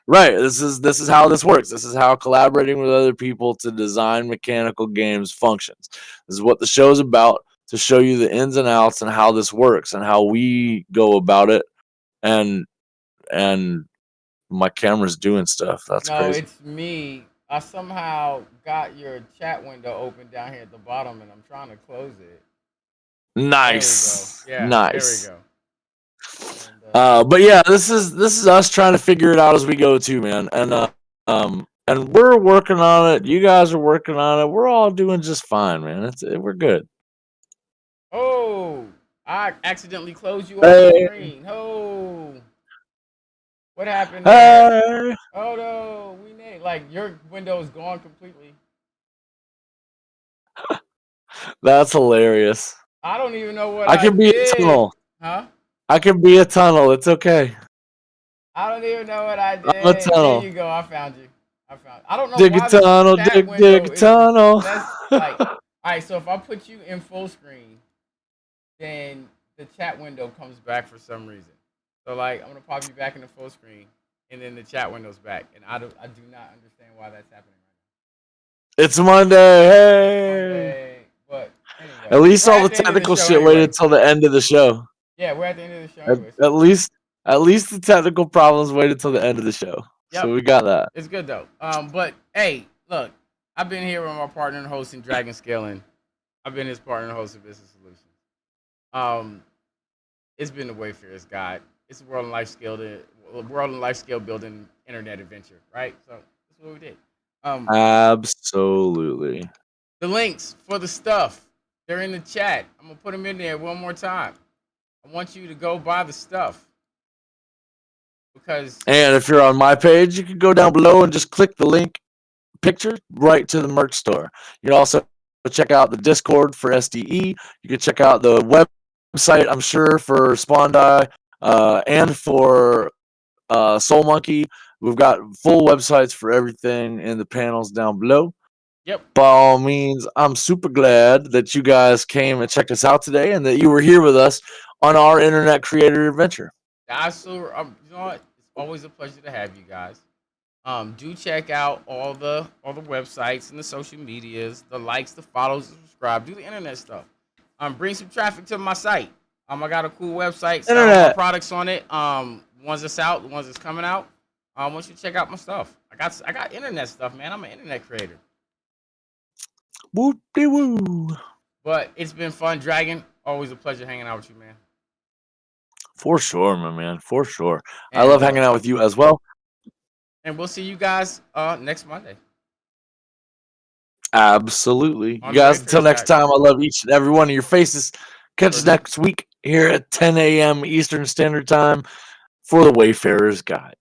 right, this is how this works. This is how collaborating with other people to design mechanical games functions. This is what the show's about, to show you the ins and outs and how this works and how we go about it. And my camera's doing stuff. That's No, crazy. it's me. I somehow got your chat window open down here at the bottom, and I'm trying to close it. Nice. There we go. Yeah, Nice. there we go. And, But yeah, this is us trying to figure it out as we go too, man. And we're working on it. You guys are working on it. We're all doing just fine, man. We're good. oh, I accidentally closed you off the Hey, screen. Oh, what happened there? hey, Oh no, we need like your window is gone completely. that's hilarious. I don't even know what I I can be a did. tunnel. Huh? I can be a tunnel. It's okay. I don't even know what I I'm a did. There tunnel. you go. I found you. I don't know Dig a why the tunnel, chat dig window a is. tunnel. That's like, all right. So if I put you in full screen, then the chat window comes back for some reason. So like, I'm gonna pop you back in the full screen, and then the chat window's back, and I do not understand why that's happening right It's Monday. now. Hey. Monday, but anyway, At least we're all at the the end of the technical show shit anyway. waited till the end of the show. Yeah, we're at the end of the show At, anyway. at least the technical problems waited till the end of the show. Yep. So we got that. It's good though. But hey, look, I've been here with my partner and host in Dragon Scaling. I've been his partner and host of Business Solutions. It's been the Wayfarers Guide. It's a world and life skill building internet adventure, right? So that's what we did. Absolutely. The links for the stuff, they're in the chat. I'm gonna put them in there one more time. I want you to go buy the stuff because And if you're on my page, you can go down below and just click the link picture right to the merch store. You can also check out the Discord for SDE. You can check out the website, I'm sure, for Spawn Die and for Soul Monkey. We've got full websites for everything in the panels down below. yep. By all means, I'm super glad that you guys came and checked us out today and that you were here with us on our internet creator adventure. Absolutely. You know what? It's always a pleasure to have you guys. Do check out all the websites and the social medias, the likes, the follows, the subscribe, do the internet stuff. Bring some traffic to my site. I got a cool website, got all my Internet. products on it. Ones that's out, the ones that's coming out. I want you to check out my stuff. I got internet stuff, man. I'm an internet creator. Woo-de-woo. But it's been fun, Dragon. Always a pleasure hanging out with you, man. For sure, my man. For sure. I And love hanging out with you as well. and we'll see you guys next Monday. Absolutely. On You the guys, until Wayfarers next Guide. time, I love each and every one of your faces. Catch us Sure do. next week here at 10 a.m. Eastern Standard Time for the Wayfarers Guide.